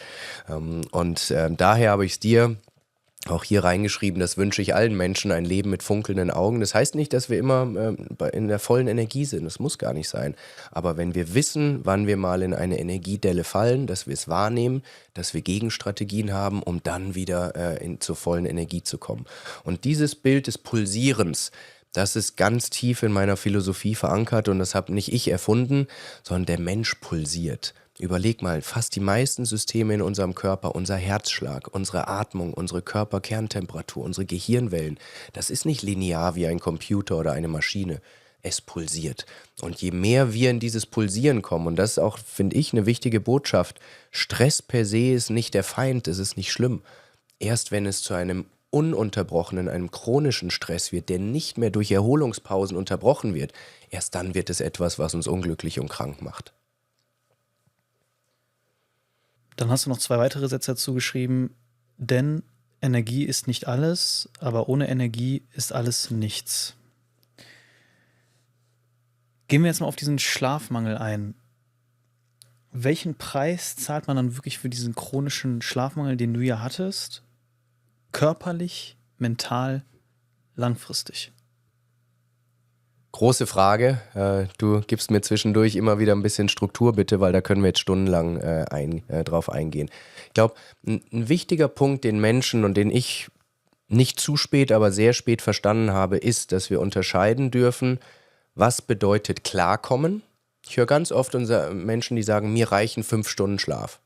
Daher habe ich es dir auch hier reingeschrieben, das wünsche ich allen Menschen, ein Leben mit funkelnden Augen. Das heißt nicht, dass wir immer in der vollen Energie sind, das muss gar nicht sein. Aber wenn wir wissen, wann wir mal in eine Energiedelle fallen, dass wir es wahrnehmen, dass wir Gegenstrategien haben, um dann wieder zur vollen Energie zu kommen. Und dieses Bild des Pulsierens, Das ist ganz tief in meiner Philosophie verankert und das habe nicht ich erfunden, sondern der Mensch pulsiert. Überleg mal, fast die meisten Systeme in unserem Körper, unser Herzschlag, unsere Atmung, unsere Körperkerntemperatur, unsere Gehirnwellen, das ist nicht linear wie ein Computer oder eine Maschine. Es pulsiert. Und je mehr wir in dieses Pulsieren kommen, und das ist auch, finde ich, eine wichtige Botschaft, Stress per se ist nicht der Feind, es ist nicht schlimm. Erst wenn es zu einem ununterbrochenen, einem chronischen Stress wird, der nicht mehr durch Erholungspausen unterbrochen wird, erst dann wird es etwas, was uns unglücklich und krank macht. Dann hast du noch 2 weitere Sätze dazu geschrieben, denn Energie ist nicht alles, aber ohne Energie ist alles nichts. Gehen wir jetzt mal auf diesen Schlafmangel ein. Welchen Preis zahlt man dann wirklich für diesen chronischen Schlafmangel, den du ja hattest? Körperlich, mental, langfristig? Große Frage. Du gibst mir zwischendurch immer wieder ein bisschen Struktur, bitte, weil da können wir jetzt stundenlang drauf eingehen. Ich glaube, ein wichtiger Punkt, den Menschen und den ich nicht zu spät, aber sehr spät verstanden habe, ist, dass wir unterscheiden dürfen, was bedeutet klarkommen. Ich höre ganz oft Menschen, die sagen, mir reichen 5 Stunden Schlaf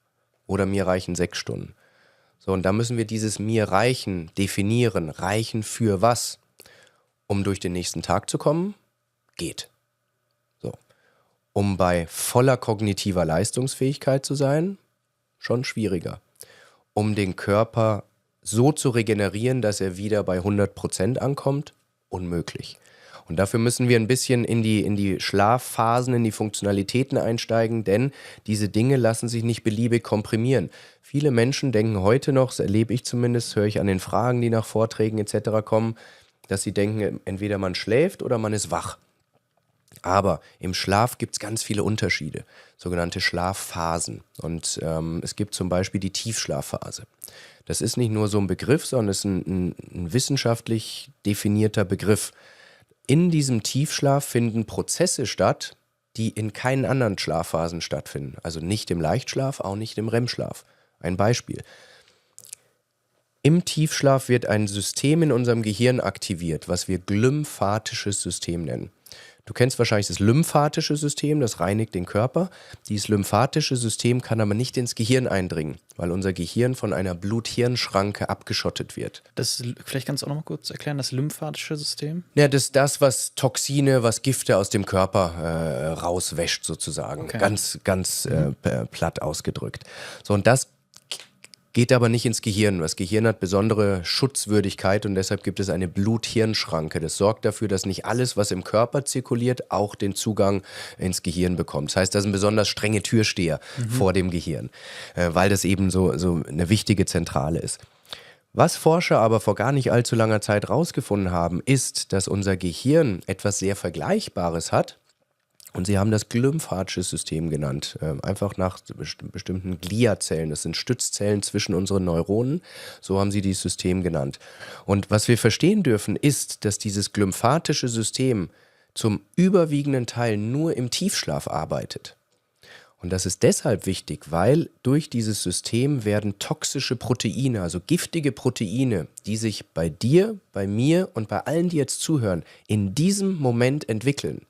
oder mir reichen 6 Stunden. So, und da müssen wir dieses mir reichen definieren. Reichen für was? Um durch den nächsten Tag zu kommen? Geht. So. Um bei voller kognitiver Leistungsfähigkeit zu sein? Schon schwieriger. Um den Körper so zu regenerieren, dass er wieder bei 100% ankommt? Unmöglich. Und dafür müssen wir ein bisschen in die Schlafphasen, in die Funktionalitäten einsteigen, denn diese Dinge lassen sich nicht beliebig komprimieren. Viele Menschen denken heute noch, das erlebe ich zumindest, höre ich an den Fragen, die nach Vorträgen etc. kommen, dass sie denken, entweder man schläft oder man ist wach. Aber im Schlaf gibt es ganz viele Unterschiede, sogenannte Schlafphasen. Und es gibt zum Beispiel die Tiefschlafphase. Das ist nicht nur so ein Begriff, sondern es ist ein wissenschaftlich definierter Begriff. In diesem Tiefschlaf finden Prozesse statt, die in keinen anderen Schlafphasen stattfinden. Also nicht im Leichtschlaf, auch nicht im REM-Schlaf. Ein Beispiel. Im Tiefschlaf wird ein System in unserem Gehirn aktiviert, was wir glymphatisches System nennen. Du kennst wahrscheinlich das lymphatische System, das reinigt den Körper. Dieses lymphatische System kann aber nicht ins Gehirn eindringen, weil unser Gehirn von einer Blut-Hirn-Schranke abgeschottet wird. Vielleicht kannst du auch noch mal kurz erklären, das lymphatische System? Ja, das ist das, was Toxine, was Gifte aus dem Körper rauswäscht sozusagen. Okay. Ganz platt ausgedrückt. So, und das geht aber nicht ins Gehirn. Das Gehirn hat besondere Schutzwürdigkeit und deshalb gibt es eine Blut-Hirn-Schranke. Das sorgt dafür, dass nicht alles, was im Körper zirkuliert, auch den Zugang ins Gehirn bekommt. Das heißt, das ist ein besonders strenge Türsteher vor dem Gehirn, weil das eben so eine wichtige Zentrale ist. Was Forscher aber vor gar nicht allzu langer Zeit rausgefunden haben, ist, dass unser Gehirn etwas sehr Vergleichbares hat. Und sie haben das glymphatische System genannt, einfach nach bestimmten Gliazellen. Das sind Stützzellen zwischen unseren Neuronen. So haben sie dieses System genannt. Und was wir verstehen dürfen, ist, dass dieses glymphatische System zum überwiegenden Teil nur im Tiefschlaf arbeitet. Und das ist deshalb wichtig, weil durch dieses System werden toxische Proteine, also giftige Proteine, die sich bei dir, bei mir und bei allen, die jetzt zuhören, in diesem Moment entwickeln,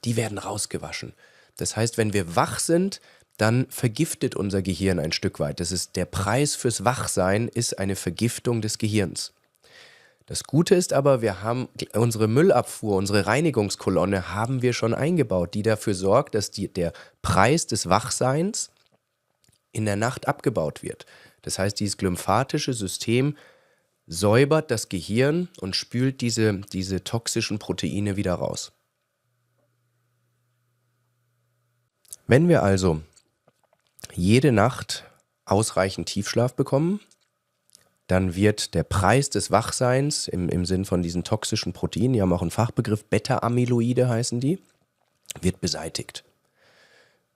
die werden rausgewaschen. Das heißt, wenn wir wach sind, dann vergiftet unser Gehirn ein Stück weit. Das ist der Preis fürs Wachsein, ist eine Vergiftung des Gehirns. Das Gute ist aber, wir haben unsere Müllabfuhr, unsere Reinigungskolonne haben wir schon eingebaut, die dafür sorgt, dass der Preis des Wachseins in der Nacht abgebaut wird. Das heißt, dieses glymphatische System säubert das Gehirn und spült diese toxischen Proteine wieder raus. Wenn wir also jede Nacht ausreichend Tiefschlaf bekommen, dann wird der Preis des Wachseins im Sinn von diesen toxischen Proteinen, die haben auch einen Fachbegriff, Beta-Amyloide heißen die, wird beseitigt.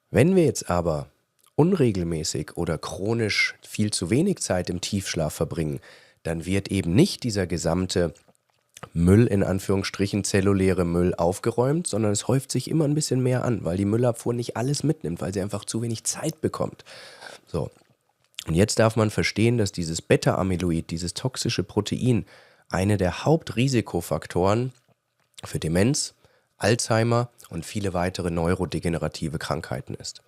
Wenn wir jetzt aber unregelmäßig oder chronisch viel zu wenig Zeit im Tiefschlaf verbringen, dann wird eben nicht dieser gesamte Müll, in Anführungsstrichen, zelluläre Müll aufgeräumt, sondern es häuft sich immer ein bisschen mehr an, weil die Müllabfuhr nicht alles mitnimmt, weil sie einfach zu wenig Zeit bekommt. So. Und jetzt darf man verstehen, dass dieses Beta-Amyloid, dieses toxische Protein, eine der Hauptrisikofaktoren für Demenz, Alzheimer und viele weitere neurodegenerative Krankheiten ist.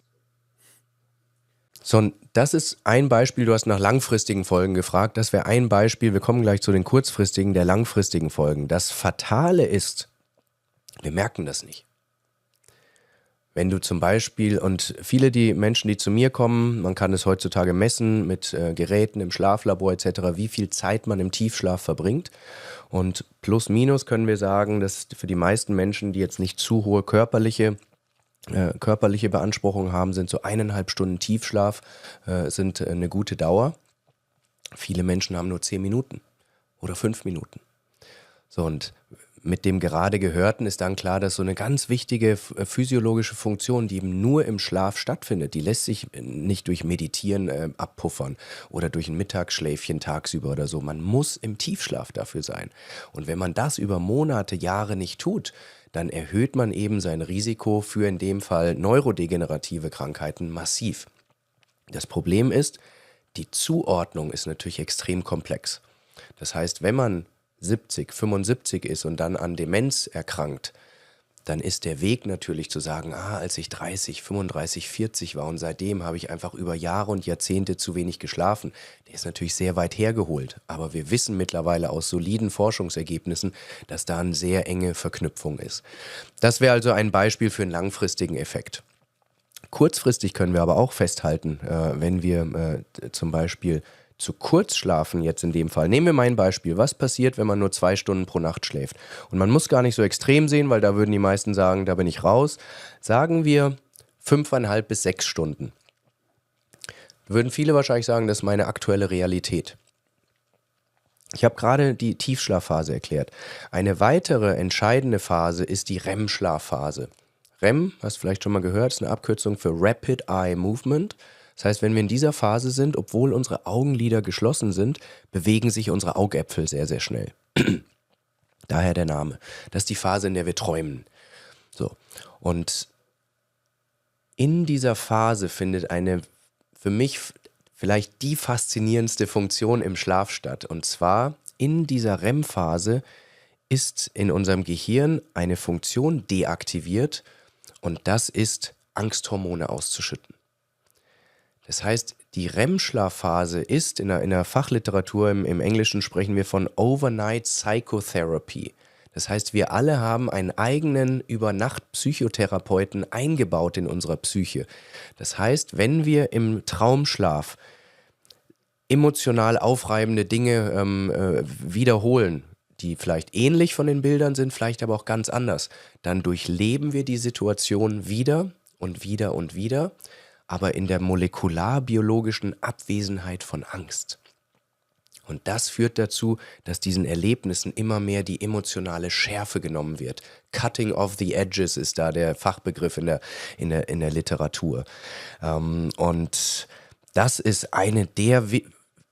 So, und das ist ein Beispiel, du hast nach langfristigen Folgen gefragt, das wäre ein Beispiel, wir kommen gleich zu den kurzfristigen, der langfristigen Folgen. Das Fatale ist, wir merken das nicht. Wenn du zum Beispiel, und viele die Menschen, die zu mir kommen, man kann es heutzutage messen mit Geräten im Schlaflabor etc., wie viel Zeit man im Tiefschlaf verbringt. Und plus minus können wir sagen, dass für die meisten Menschen, die jetzt nicht zu hohe körperliche Beanspruchung haben, sind so 1,5 Stunden Tiefschlaf sind eine gute Dauer. Viele Menschen haben nur 10 Minuten oder 5 Minuten. So, und mit dem gerade Gehörten ist dann klar, dass so eine ganz wichtige physiologische Funktion, die eben nur im Schlaf stattfindet, die lässt sich nicht durch Meditieren abpuffern oder durch ein Mittagsschläfchen tagsüber oder so. Man muss im Tiefschlaf dafür sein. Und wenn man das über Monate, Jahre nicht tut, dann erhöht man eben sein Risiko für in dem Fall neurodegenerative Krankheiten massiv. Das Problem ist, die Zuordnung ist natürlich extrem komplex. Das heißt, wenn man 70, 75 ist und dann an Demenz erkrankt, dann ist der Weg natürlich zu sagen, als ich 30, 35, 40 war und seitdem habe ich einfach über Jahre und Jahrzehnte zu wenig geschlafen, der ist natürlich sehr weit hergeholt. Aber wir wissen mittlerweile aus soliden Forschungsergebnissen, dass da eine sehr enge Verknüpfung ist. Das wäre also ein Beispiel für einen langfristigen Effekt. Kurzfristig können wir aber auch festhalten, wenn wir zum Beispiel zu kurz schlafen, jetzt in dem Fall. Nehmen wir mein Beispiel. Was passiert, wenn man nur 2 Stunden pro Nacht schläft? Und man muss gar nicht so extrem sehen, weil da würden die meisten sagen, da bin ich raus. Sagen wir 5,5 bis 6 Stunden. Würden viele wahrscheinlich sagen, das ist meine aktuelle Realität. Ich habe gerade die Tiefschlafphase erklärt. Eine weitere entscheidende Phase ist die REM-Schlafphase. REM, hast du vielleicht schon mal gehört, ist eine Abkürzung für Rapid Eye Movement. Das heißt, wenn wir in dieser Phase sind, obwohl unsere Augenlider geschlossen sind, bewegen sich unsere Augäpfel sehr, sehr schnell. Daher der Name. Das ist die Phase, in der wir träumen. So. Und in dieser Phase findet eine für mich vielleicht die faszinierendste Funktion im Schlaf statt. Und zwar in dieser REM-Phase ist in unserem Gehirn eine Funktion deaktiviert und das ist, Angsthormone auszuschütten. Das heißt, die REM-Schlafphase ist in der Fachliteratur, im Englischen sprechen wir von Overnight Psychotherapy. Das heißt, wir alle haben einen eigenen Übernacht-Psychotherapeuten eingebaut in unserer Psyche. Das heißt, wenn wir im Traumschlaf emotional aufreibende Dinge wiederholen, die vielleicht ähnlich von den Bildern sind, vielleicht aber auch ganz anders, dann durchleben wir die Situation wieder und wieder und wieder, aber in der molekularbiologischen Abwesenheit von Angst. Und das führt dazu, dass diesen Erlebnissen immer mehr die emotionale Schärfe genommen wird. Cutting off the edges ist da der Fachbegriff in der Literatur. Und das ist eine der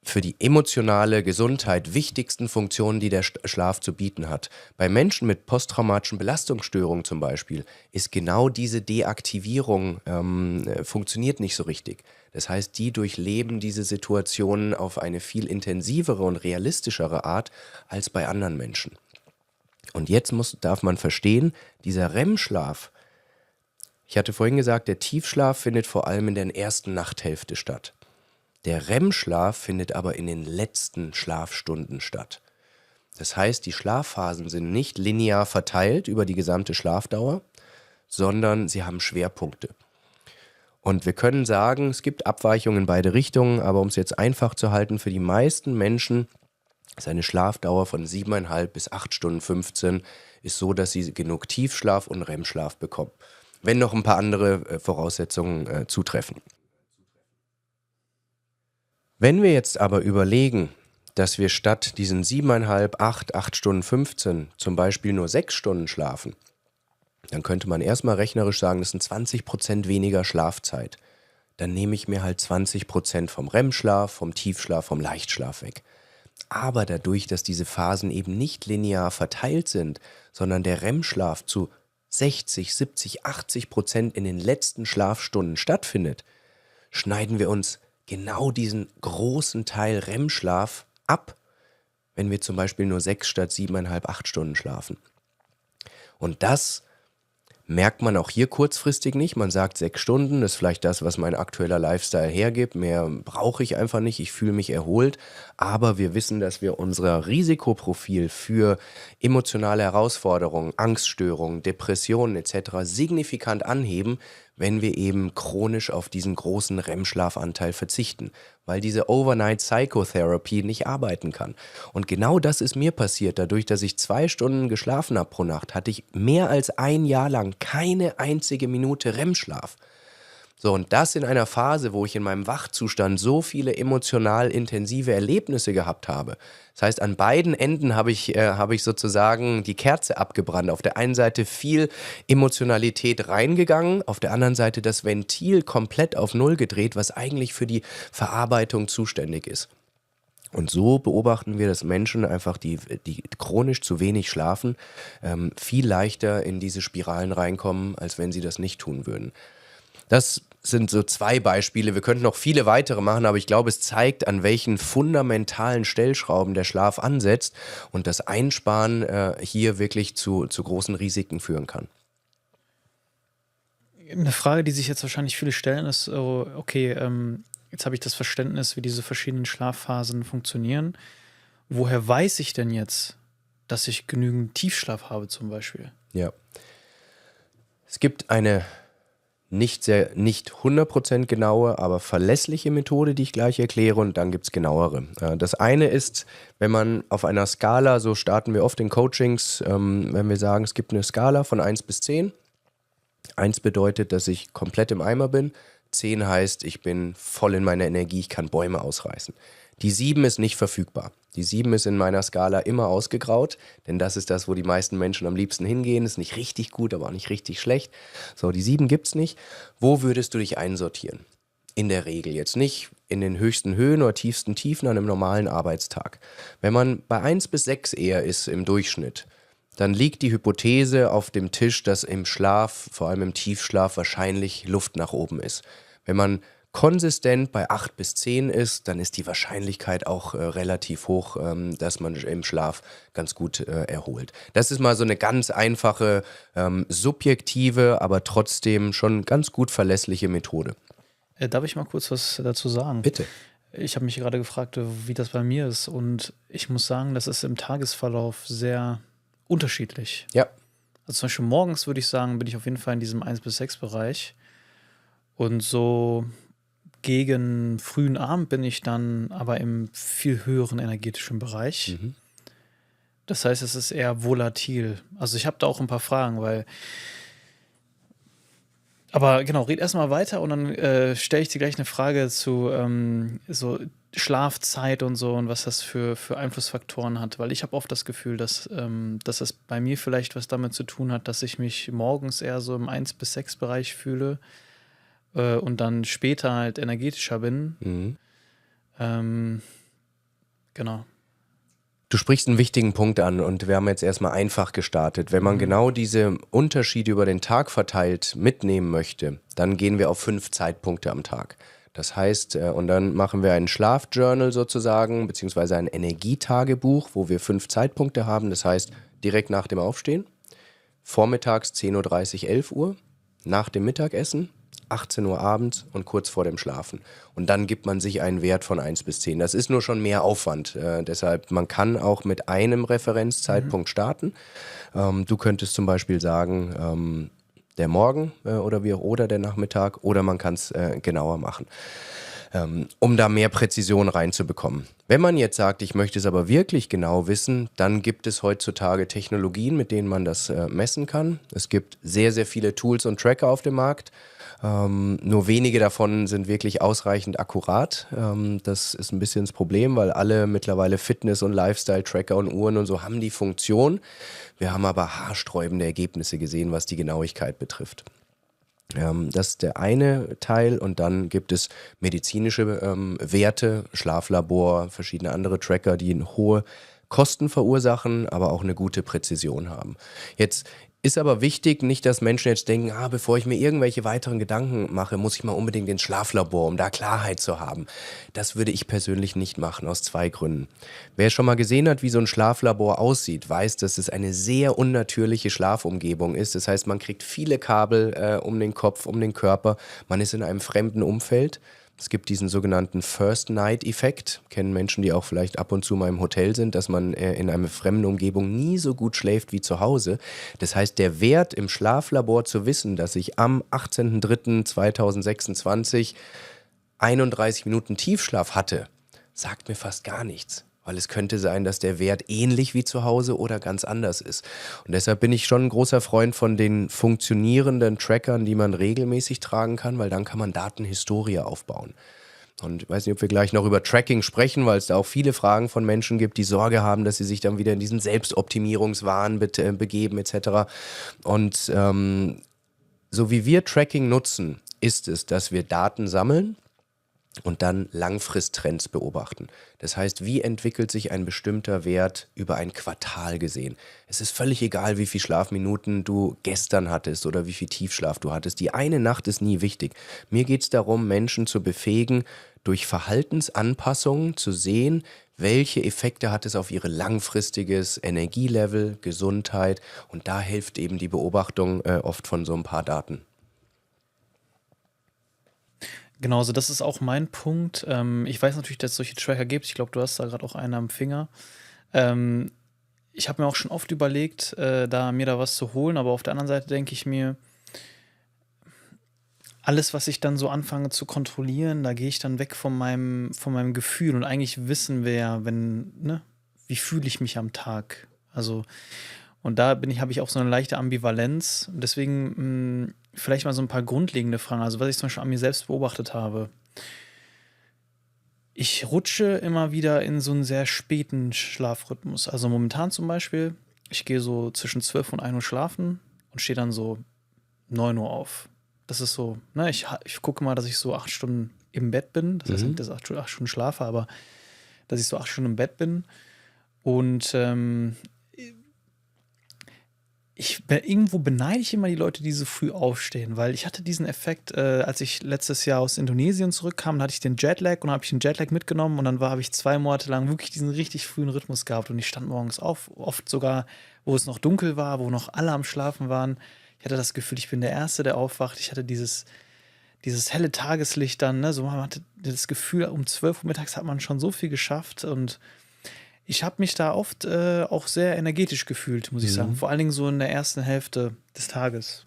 für die emotionale Gesundheit wichtigsten Funktionen, die der Schlaf zu bieten hat. Bei Menschen mit posttraumatischen Belastungsstörungen zum Beispiel ist genau diese Deaktivierung funktioniert nicht so richtig. Das heißt, die durchleben diese Situationen auf eine viel intensivere und realistischere Art als bei anderen Menschen. Und jetzt darf man verstehen, dieser REM-Schlaf, ich hatte vorhin gesagt, der Tiefschlaf findet vor allem in der ersten Nachthälfte statt. Der REM-Schlaf findet aber in den letzten Schlafstunden statt. Das heißt, die Schlafphasen sind nicht linear verteilt über die gesamte Schlafdauer, sondern sie haben Schwerpunkte. Und wir können sagen, es gibt Abweichungen in beide Richtungen, aber um es jetzt einfach zu halten, für die meisten Menschen ist eine Schlafdauer von 7,5 bis 8 Stunden 15 ist so, dass sie genug Tiefschlaf und REM-Schlaf bekommen, wenn noch ein paar andere Voraussetzungen zutreffen. Wenn wir jetzt aber überlegen, dass wir statt diesen 7,5, 8 Stunden 15 zum Beispiel nur 6 Stunden schlafen, dann könnte man erstmal rechnerisch sagen, das sind 20% weniger Schlafzeit. Dann nehme ich mir halt 20% vom REM-Schlaf, vom Tiefschlaf, vom Leichtschlaf weg. Aber dadurch, dass diese Phasen eben nicht linear verteilt sind, sondern der REM-Schlaf zu 60, 70, 80% in den letzten Schlafstunden stattfindet, schneiden wir uns genau diesen großen Teil REM-Schlaf ab, wenn wir zum Beispiel nur 6 statt 7,5, 8 Stunden schlafen. Und das merkt man auch hier kurzfristig nicht. Man sagt 6 Stunden, das ist vielleicht das, was mein aktueller Lifestyle hergibt. Mehr brauche ich einfach nicht, ich fühle mich erholt. Aber wir wissen, dass wir unser Risikoprofil für emotionale Herausforderungen, Angststörungen, Depressionen etc. signifikant anheben, wenn wir eben chronisch auf diesen großen REM-Schlafanteil verzichten, weil diese Overnight Psychotherapy nicht arbeiten kann. Und genau das ist mir passiert. Dadurch, dass ich 2 Stunden geschlafen habe pro Nacht, hatte ich mehr als 1 Jahr lang keine einzige Minute REM-Schlaf. So, und das in einer Phase, wo ich in meinem Wachzustand so viele emotional intensive Erlebnisse gehabt habe. Das heißt, an beiden Enden habe ich sozusagen die Kerze abgebrannt. Auf der einen Seite viel Emotionalität reingegangen, auf der anderen Seite das Ventil komplett auf Null gedreht, was eigentlich für die Verarbeitung zuständig ist. Und so beobachten wir, dass Menschen einfach, die chronisch zu wenig schlafen, viel leichter in diese Spiralen reinkommen, als wenn sie das nicht tun würden. Das sind so 2 Beispiele. Wir könnten noch viele weitere machen, aber ich glaube, es zeigt, an welchen fundamentalen Stellschrauben der Schlaf ansetzt und das Einsparen hier wirklich zu großen Risiken führen kann. Eine Frage, die sich jetzt wahrscheinlich viele stellen, ist, okay, jetzt habe ich das Verständnis, wie diese verschiedenen Schlafphasen funktionieren. Woher weiß ich denn jetzt, dass ich genügend Tiefschlaf habe zum Beispiel? Ja. Es gibt eine nicht 100% genaue, aber verlässliche Methode, die ich gleich erkläre, und dann gibt es genauere. Das eine ist, wenn man auf einer Skala, so starten wir oft in Coachings, wenn wir sagen, es gibt eine Skala von 1 bis 10. 1 bedeutet, dass ich komplett im Eimer bin. 10 heißt, ich bin voll in meiner Energie, ich kann Bäume ausreißen. Die 7 ist nicht verfügbar. Die 7 ist in meiner Skala immer ausgegraut, denn das ist das, wo die meisten Menschen am liebsten hingehen. Ist nicht richtig gut, aber auch nicht richtig schlecht. So, die 7 gibt's nicht. Wo würdest du dich einsortieren? In der Regel jetzt nicht in den höchsten Höhen oder tiefsten Tiefen an einem normalen Arbeitstag. Wenn man bei 1 bis 6 eher ist im Durchschnitt, dann liegt die Hypothese auf dem Tisch, dass im Schlaf, vor allem im Tiefschlaf, wahrscheinlich Luft nach oben ist. Wenn man konsistent bei 8 bis 10 ist, dann ist die Wahrscheinlichkeit auch relativ hoch, dass man im Schlaf ganz gut erholt. Das ist mal so eine ganz einfache, subjektive, aber trotzdem schon ganz gut verlässliche Methode. Darf ich mal kurz was dazu sagen? Bitte. Ich habe mich gerade gefragt, wie das bei mir ist, und ich muss sagen, das ist im Tagesverlauf sehr unterschiedlich. Ja. Also zum Beispiel morgens würde ich sagen, bin ich auf jeden Fall in diesem 1 bis 6 Bereich, und so gegen frühen Abend bin ich dann aber im viel höheren energetischen Bereich. Mhm. Das heißt, es ist eher volatil. Also ich habe da auch ein paar Fragen, aber genau, red erstmal weiter, und dann stelle ich dir gleich eine Frage zu so Schlafzeit und so, und was das für Einflussfaktoren hat. Weil ich habe oft das Gefühl, dass das bei mir vielleicht was damit zu tun hat, dass ich mich morgens eher so im 1 bis 6 Bereich fühle, und dann später halt energetischer bin. Mhm. Genau. Du sprichst einen wichtigen Punkt an, und wir haben jetzt erstmal einfach gestartet. Wenn man genau diese Unterschiede über den Tag verteilt mitnehmen möchte, dann gehen wir auf 5 Zeitpunkte am Tag. Das heißt, und dann machen wir ein Schlafjournal sozusagen, beziehungsweise ein Energietagebuch, wo wir 5 Zeitpunkte haben. Das heißt, direkt nach dem Aufstehen, vormittags 10:30 Uhr, 11 Uhr, nach dem Mittagessen, 18 Uhr abends und kurz vor dem Schlafen. Und dann gibt man sich einen Wert von 1 bis 10. Das ist nur schon mehr Aufwand. Deshalb, man kann auch mit einem Referenzzeitpunkt starten. Du könntest zum Beispiel sagen, der Morgen oder der Nachmittag, oder man kann es genauer machen, um da mehr Präzision reinzubekommen. Wenn man jetzt sagt, ich möchte es aber wirklich genau wissen, dann gibt es heutzutage Technologien, mit denen man das messen kann. Es gibt sehr, sehr viele Tools und Tracker auf dem Markt. Nur wenige davon sind wirklich ausreichend akkurat. Das ist ein bisschen das Problem, weil alle mittlerweile Fitness- und Lifestyle-Tracker und Uhren und so haben die Funktion. Wir haben aber haarsträubende Ergebnisse gesehen, was die Genauigkeit betrifft. Das ist der eine Teil, und dann gibt es medizinische Werte, Schlaflabor, verschiedene andere Tracker, die hohe Kosten verursachen, aber auch eine gute Präzision haben. Jetzt Ist aber wichtig, nicht, dass Menschen jetzt denken, bevor ich mir irgendwelche weiteren Gedanken mache, muss ich mal unbedingt ins Schlaflabor, um da Klarheit zu haben. Das würde ich persönlich nicht machen, aus 2 Gründen. Wer schon mal gesehen hat, wie so ein Schlaflabor aussieht, weiß, dass es eine sehr unnatürliche Schlafumgebung ist. Das heißt, man kriegt viele Kabel um den Kopf, um den Körper. Man ist in einem fremden Umfeld. Es gibt diesen sogenannten First-Night-Effekt, kennen Menschen, die auch vielleicht ab und zu mal im Hotel sind, dass man in einer fremden Umgebung nie so gut schläft wie zu Hause. Das heißt, der Wert im Schlaflabor zu wissen, dass ich am 18.03.2026 31 Minuten Tiefschlaf hatte, sagt mir fast gar nichts. Weil es könnte sein, dass der Wert ähnlich wie zu Hause oder ganz anders ist. Und deshalb bin ich schon ein großer Freund von den funktionierenden Trackern, die man regelmäßig tragen kann, weil dann kann man Datenhistorie aufbauen. Und ich weiß nicht, ob wir gleich noch über Tracking sprechen, weil es da auch viele Fragen von Menschen gibt, die Sorge haben, dass sie sich dann wieder in diesen Selbstoptimierungswahn begeben etc. Und so wie wir Tracking nutzen, ist es, dass wir Daten sammeln und dann Langfristtrends beobachten. Das heißt, wie entwickelt sich ein bestimmter Wert über ein Quartal gesehen? Es ist völlig egal, wie viel Schlafminuten du gestern hattest oder wie viel Tiefschlaf du hattest. Die eine Nacht ist nie wichtig. Mir geht es darum, Menschen zu befähigen, durch Verhaltensanpassungen zu sehen, welche Effekte hat es auf ihre langfristiges Energielevel, Gesundheit. Und da hilft eben die Beobachtung oft von so ein paar Daten. Genau, so das ist auch mein Punkt. Ich weiß natürlich, dass es solche Tracker gibt. Ich glaube, du hast da gerade auch einen am Finger. Ich habe mir auch schon oft überlegt, mir da was zu holen, aber auf der anderen Seite denke ich mir, alles, was ich dann so anfange zu kontrollieren, da gehe ich dann weg von meinem Gefühl. Und eigentlich wissen wir ja, wie fühle ich mich am Tag? Also, und da habe ich auch so eine leichte Ambivalenz. Deswegen vielleicht mal so ein paar grundlegende Fragen. Also, was ich zum Beispiel an mir selbst beobachtet habe. Ich rutsche immer wieder in so einen sehr späten Schlafrhythmus. Also momentan zum Beispiel, ich gehe so zwischen 12 und 1 Uhr schlafen und stehe dann so 9 Uhr auf. Das ist so, ich gucke mal, dass ich so 8 Stunden im Bett bin. Das heißt nicht, dass ich 8 Stunden schlafe, aber dass ich so 8 Stunden im Bett bin. Und irgendwo beneide ich immer die Leute, die so früh aufstehen, weil ich hatte diesen Effekt, als ich letztes Jahr aus Indonesien zurückkam, da hatte ich den Jetlag und habe ich den Jetlag mitgenommen und dann habe ich 2 Monate lang wirklich diesen richtig frühen Rhythmus gehabt und ich stand morgens auf, oft sogar, wo es noch dunkel war, wo noch alle am Schlafen waren. Ich hatte das Gefühl, ich bin der Erste, der aufwacht. Ich hatte dieses helle Tageslicht dann, so man hatte das Gefühl, um 12 Uhr mittags hat man schon so viel geschafft und ich habe mich da oft auch sehr energetisch gefühlt, muss ich sagen. Vor allen Dingen so in der ersten Hälfte des Tages.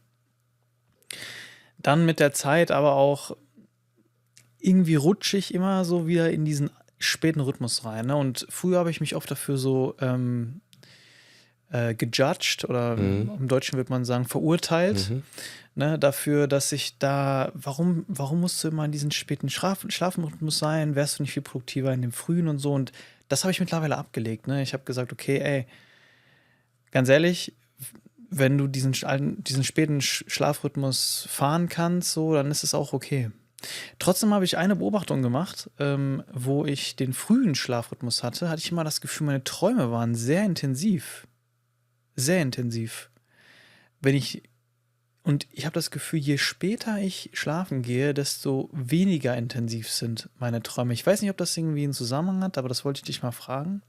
Dann mit der Zeit aber auch irgendwie rutsche ich immer so wieder in diesen späten Rhythmus rein. Ne? Und früher habe ich mich oft dafür so gejudged oder im Deutschen würde man sagen verurteilt. Dafür, dass ich da, warum musst du immer in diesen späten Schlafrhythmus sein? Wärst du nicht viel produktiver in dem frühen und so? Und das habe ich mittlerweile abgelegt. Ne? Ich habe gesagt, okay, ganz ehrlich, wenn du diesen späten Schlafrhythmus fahren kannst, so, dann ist es auch okay. Trotzdem habe ich eine Beobachtung gemacht, wo ich den frühen Schlafrhythmus hatte ich immer das Gefühl, meine Träume waren sehr intensiv. Sehr intensiv. Und ich habe das Gefühl, je später ich schlafen gehe, desto weniger intensiv sind meine Träume. Ich weiß nicht, ob das irgendwie einen Zusammenhang hat, aber das wollte ich dich mal fragen.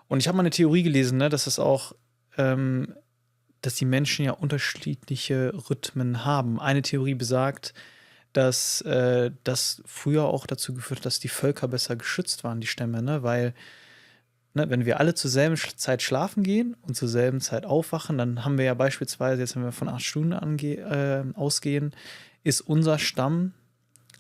Und ich habe mal eine Theorie gelesen, dass es auch, dass die Menschen ja unterschiedliche Rhythmen haben. Eine Theorie besagt, dass das früher auch dazu geführt hat, dass die Völker besser geschützt waren, die Stämme, weil wenn wir alle zur selben Zeit schlafen gehen und zur selben Zeit aufwachen, dann haben wir ja beispielsweise, jetzt wenn wir von 8 Stunden ausgehen, ist unser Stamm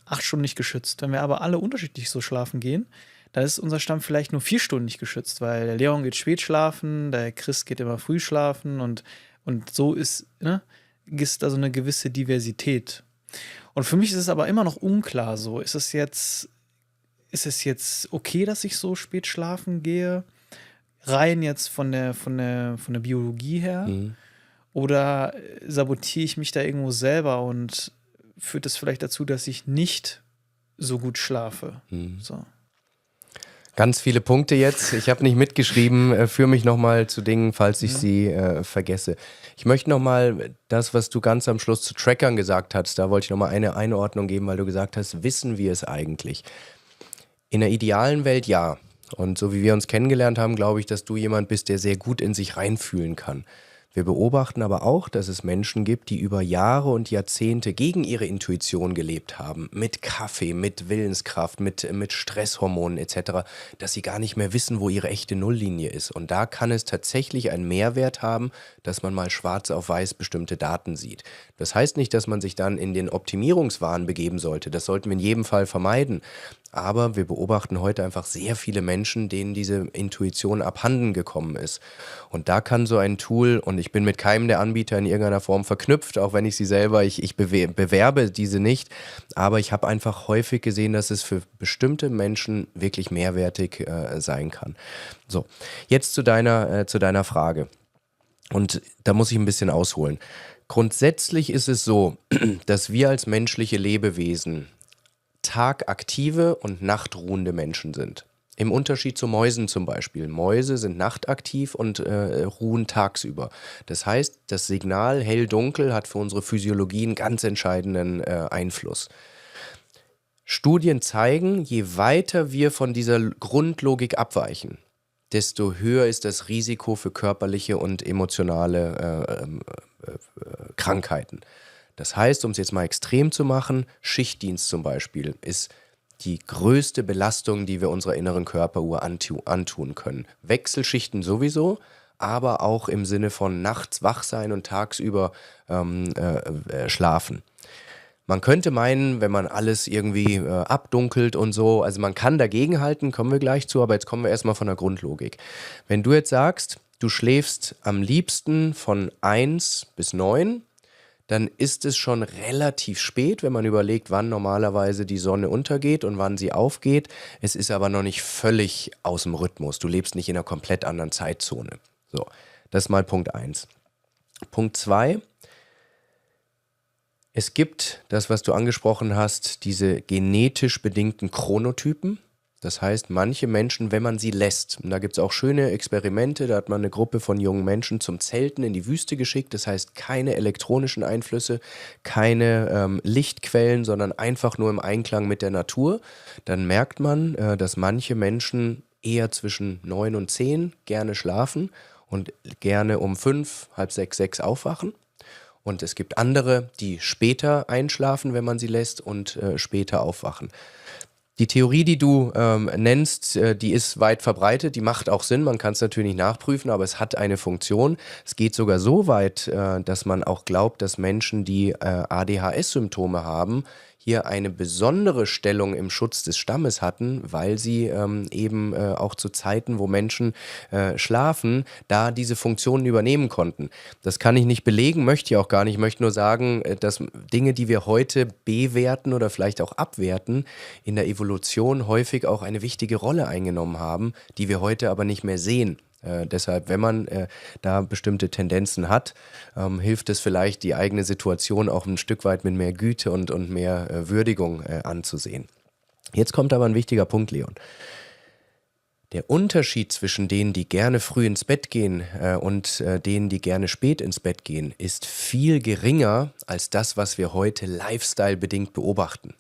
8 Stunden nicht geschützt. Wenn wir aber alle unterschiedlich so schlafen gehen, dann ist unser Stamm vielleicht nur 4 Stunden nicht geschützt, weil der Leon geht spät schlafen, der Chris geht immer früh schlafen und so ist da so eine gewisse Diversität. Und für mich ist es aber immer noch unklar so, ist es jetzt okay, dass ich so spät schlafen gehe? Rein jetzt von der Biologie her? Oder sabotiere ich mich da irgendwo selber und führt das vielleicht dazu, dass ich nicht so gut schlafe? So. Ganz viele Punkte jetzt. Ich habe nicht mitgeschrieben. Führe mich nochmal zu Dingen, falls ich sie vergesse. Ich möchte nochmal das, was du ganz am Schluss zu Trackern gesagt hast, da wollte ich nochmal eine Einordnung geben, weil du gesagt hast, wissen wir es eigentlich? In der idealen Welt ja. Und so wie wir uns kennengelernt haben, glaube ich, dass du jemand bist, der sehr gut in sich reinfühlen kann. Wir beobachten aber auch, dass es Menschen gibt, die über Jahre und Jahrzehnte gegen ihre Intuition gelebt haben. Mit Kaffee, mit Willenskraft, mit Stresshormonen etc., dass sie gar nicht mehr wissen, wo ihre echte Nulllinie ist. Und da kann es tatsächlich einen Mehrwert haben, dass man mal schwarz auf weiß bestimmte Daten sieht. Das heißt nicht, dass man sich dann in den Optimierungswahn begeben sollte. Das sollten wir in jedem Fall vermeiden. Aber wir beobachten heute einfach sehr viele Menschen, denen diese Intuition abhanden gekommen ist. Und da kann so ein Tool, und ich bin mit keinem der Anbieter in irgendeiner Form verknüpft, auch wenn ich sie selber, ich bewerbe diese nicht, aber ich habe einfach häufig gesehen, dass es für bestimmte Menschen wirklich mehrwertig sein kann. So, jetzt zu deiner Frage. Und da muss ich ein bisschen ausholen. Grundsätzlich ist es so, dass wir als menschliche Lebewesen tagaktive und nachtruhende Menschen sind. Im Unterschied zu Mäusen zum Beispiel. Mäuse sind nachtaktiv und ruhen tagsüber. Das heißt, das Signal hell-dunkel hat für unsere Physiologie einen ganz entscheidenden Einfluss. Studien zeigen, je weiter wir von dieser Grundlogik abweichen, desto höher ist das Risiko für körperliche und emotionale Krankheiten. Das heißt, um es jetzt mal extrem zu machen, Schichtdienst zum Beispiel ist die größte Belastung, die wir unserer inneren Körperuhr antun können. Wechselschichten sowieso, aber auch im Sinne von nachts wach sein und tagsüber schlafen. Man könnte meinen, wenn man alles irgendwie abdunkelt und so, also man kann dagegenhalten, kommen wir gleich zu, aber jetzt kommen wir erstmal von der Grundlogik. Wenn du jetzt sagst, du schläfst am liebsten von 1 bis 9, dann ist es schon relativ spät, wenn man überlegt, wann normalerweise die Sonne untergeht und wann sie aufgeht. Es ist aber noch nicht völlig aus dem Rhythmus. Du lebst nicht in einer komplett anderen Zeitzone. So, das ist mal Punkt 1. Punkt 2. Es gibt das, was du angesprochen hast, diese genetisch bedingten Chronotypen. Das heißt, manche Menschen, wenn man sie lässt, und da gibt es auch schöne Experimente, da hat man eine Gruppe von jungen Menschen zum Zelten in die Wüste geschickt, das heißt keine elektronischen Einflüsse, keine Lichtquellen, sondern einfach nur im Einklang mit der Natur, dann merkt man, dass manche Menschen eher zwischen 9 und 10 gerne schlafen und gerne um 5, halb 6, 6 aufwachen. Und es gibt andere, die später einschlafen, wenn man sie lässt, und später aufwachen. Die Theorie, die du nennst, die ist weit verbreitet, die macht auch Sinn, man kann es natürlich nicht nachprüfen, aber es hat eine Funktion. Es geht sogar so weit, dass man auch glaubt, dass Menschen, die ADHS-Symptome haben, hier eine besondere Stellung im Schutz des Stammes hatten, weil sie eben auch zu Zeiten, wo Menschen schlafen, da diese Funktionen übernehmen konnten. Das kann ich nicht belegen, möchte ich auch gar nicht. Ich möchte nur sagen, dass Dinge, die wir heute bewerten oder vielleicht auch abwerten, in der Evolution häufig auch eine wichtige Rolle eingenommen haben, die wir heute aber nicht mehr sehen. Deshalb, wenn man da bestimmte Tendenzen hat, hilft es vielleicht, die eigene Situation auch ein Stück weit mit mehr Güte und mehr Würdigung anzusehen. Jetzt kommt aber ein wichtiger Punkt, Leon. Der Unterschied zwischen denen, die gerne früh ins Bett gehen und denen, die gerne spät ins Bett gehen, ist viel geringer als das, was wir heute lifestyle-bedingt beobachten.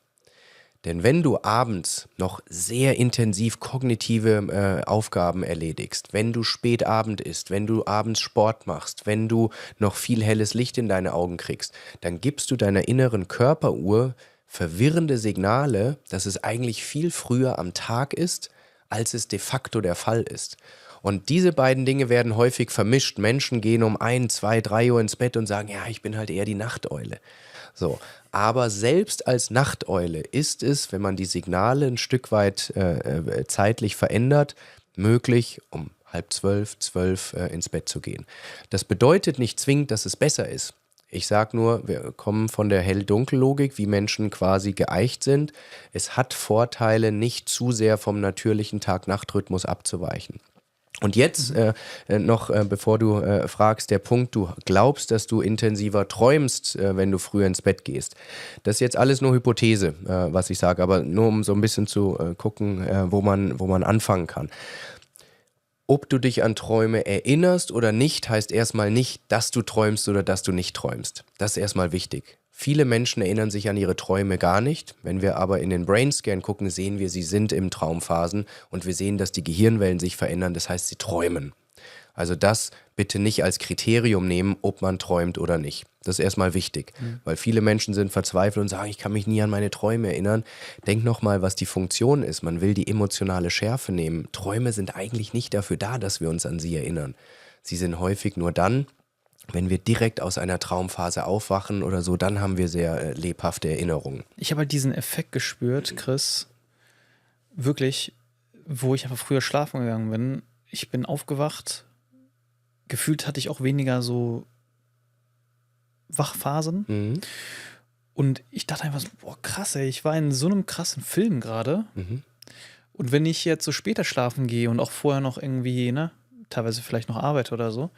Denn wenn du abends noch sehr intensiv kognitive Aufgaben erledigst, wenn du spät Abend isst, wenn du abends Sport machst, wenn du noch viel helles Licht in deine Augen kriegst, dann gibst du deiner inneren Körperuhr verwirrende Signale, dass es eigentlich viel früher am Tag ist, als es de facto der Fall ist. Und diese beiden Dinge werden häufig vermischt. Menschen gehen um 1, 2, 3 Uhr ins Bett und sagen, ja, ich bin halt eher die Nachteule. So, aber selbst als Nachteule ist es, wenn man die Signale ein Stück weit zeitlich verändert, möglich, um 11:30, 12 ins Bett zu gehen. Das bedeutet nicht zwingend, dass es besser ist. Ich sage nur, wir kommen von der Hell-Dunkel-Logik, wie Menschen quasi geeicht sind. Es hat Vorteile, nicht zu sehr vom natürlichen Tag-Nacht-Rhythmus abzuweichen. Und jetzt noch, bevor du fragst, der Punkt, du glaubst, dass du intensiver träumst, wenn du früher ins Bett gehst. Das ist jetzt alles nur Hypothese, was ich sage, aber nur um so ein bisschen zu gucken, wo man anfangen kann. Ob du dich an Träume erinnerst oder nicht, heißt erstmal nicht, dass du träumst oder dass du nicht träumst. Das ist erstmal wichtig. Viele Menschen erinnern sich an ihre Träume gar nicht. Wenn wir aber in den Brainscan gucken, sehen wir, sie sind in Traumphasen und wir sehen, dass die Gehirnwellen sich verändern. Das heißt, sie träumen. Also das bitte nicht als Kriterium nehmen, ob man träumt oder nicht. Das ist erstmal wichtig, weil viele Menschen sind verzweifelt und sagen, ich kann mich nie an meine Träume erinnern. Denk nochmal, was die Funktion ist. Man will die emotionale Schärfe nehmen. Träume sind eigentlich nicht dafür da, dass wir uns an sie erinnern. Sie sind häufig nur dann, wenn wir direkt aus einer Traumphase aufwachen oder so, dann haben wir sehr lebhafte Erinnerungen. Ich habe halt diesen Effekt gespürt, Chris, wirklich, wo ich einfach früher schlafen gegangen bin. Ich bin aufgewacht, gefühlt hatte ich auch weniger so Wachphasen. Und ich dachte einfach so, boah, krass, ey, ich war in so einem krassen Film gerade. Und wenn ich jetzt so später schlafen gehe und auch vorher noch irgendwie, ne, teilweise vielleicht noch arbeite oder so,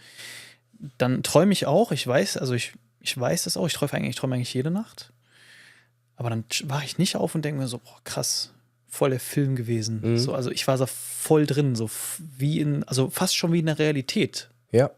dann träume ich auch. Ich weiß das auch. Ich träume eigentlich jede Nacht. Aber dann wache ich nicht auf und denke mir so, boah, krass, voll der Film gewesen. So, also ich war so voll drin, so also fast schon wie in der Realität. Ja.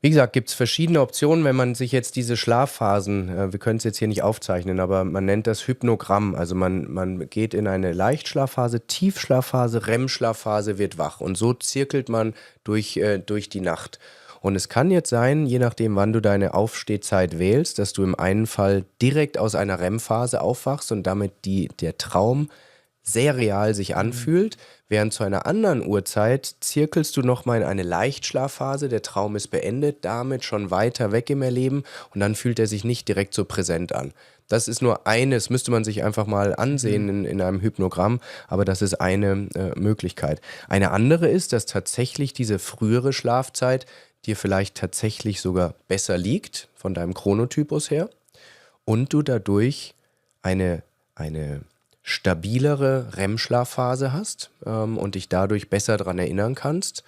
Wie gesagt, gibt es verschiedene Optionen, wenn man sich jetzt diese Schlafphasen, wir können es jetzt hier nicht aufzeichnen, aber man nennt das Hypnogramm. Also man geht in eine Leichtschlafphase, Tiefschlafphase, REM-Schlafphase, wird wach. Und so zirkelt man durch die Nacht. Und es kann jetzt sein, je nachdem, wann du deine Aufstehzeit wählst, dass du im einen Fall direkt aus einer REM-Phase aufwachst und damit der Traum sehr real sich anfühlt, während zu einer anderen Uhrzeit zirkelst du nochmal in eine Leichtschlafphase, der Traum ist beendet, damit schon weiter weg im Erleben und dann fühlt er sich nicht direkt so präsent an. Das ist nur eines, müsste man sich einfach mal ansehen in einem Hypnogramm, aber das ist eine Möglichkeit. Eine andere ist, dass tatsächlich diese frühere Schlafzeit dir vielleicht tatsächlich sogar besser liegt, von deinem Chronotypus her, und du dadurch eine stabilere REM-Schlafphase hast und dich dadurch besser daran erinnern kannst.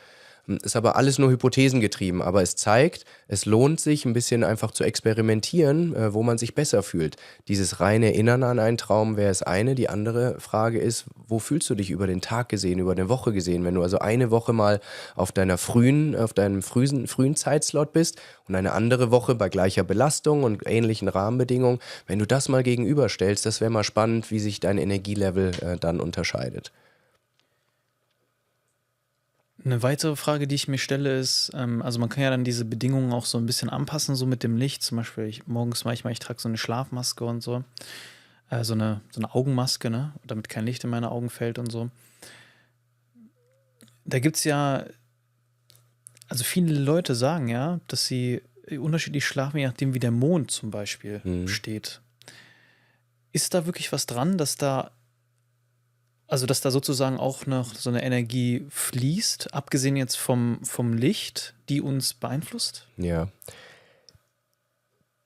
Ist aber alles nur hypothesengetrieben, aber es zeigt, es lohnt sich ein bisschen einfach zu experimentieren, wo man sich besser fühlt. Dieses reine Erinnern an einen Traum wäre es eine. Die andere Frage ist, wo fühlst du dich über den Tag gesehen, über eine Woche gesehen? Wenn du also eine Woche mal auf deinem frühen Zeitslot bist und eine andere Woche bei gleicher Belastung und ähnlichen Rahmenbedingungen, wenn du das mal gegenüberstellst, das wäre mal spannend, wie sich dein Energielevel dann unterscheidet. Eine weitere Frage, die ich mir stelle, ist, also man kann ja dann diese Bedingungen auch so ein bisschen anpassen, so mit dem Licht. Zum Beispiel morgens manchmal, ich trage so eine Schlafmaske und so. So eine Augenmaske, ne? Damit kein Licht in meine Augen fällt und so. Da gibt es ja, also viele Leute sagen ja, dass sie unterschiedlich schlafen, je nachdem wie der Mond zum Beispiel steht. Ist da wirklich was dran, dass da sozusagen auch noch so eine Energie fließt, abgesehen jetzt vom Licht, die uns beeinflusst? Ja.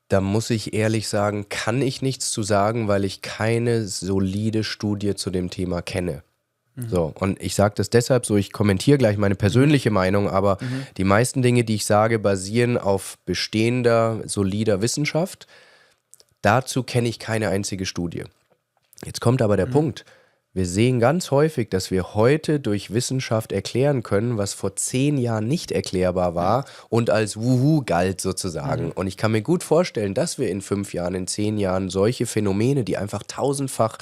Da muss ich ehrlich sagen, kann ich nichts zu sagen, weil ich keine solide Studie zu dem Thema kenne. So, und ich sage das deshalb so, ich kommentiere gleich meine persönliche Meinung, aber die meisten Dinge, die ich sage, basieren auf bestehender, solider Wissenschaft. Dazu kenne ich keine einzige Studie. Jetzt kommt aber der Punkt. Wir sehen ganz häufig, dass wir heute durch Wissenschaft erklären können, was vor 10 Jahren nicht erklärbar war und als Wuhu galt sozusagen. Und ich kann mir gut vorstellen, dass wir in 5 Jahren, in 10 Jahren solche Phänomene, die einfach tausendfach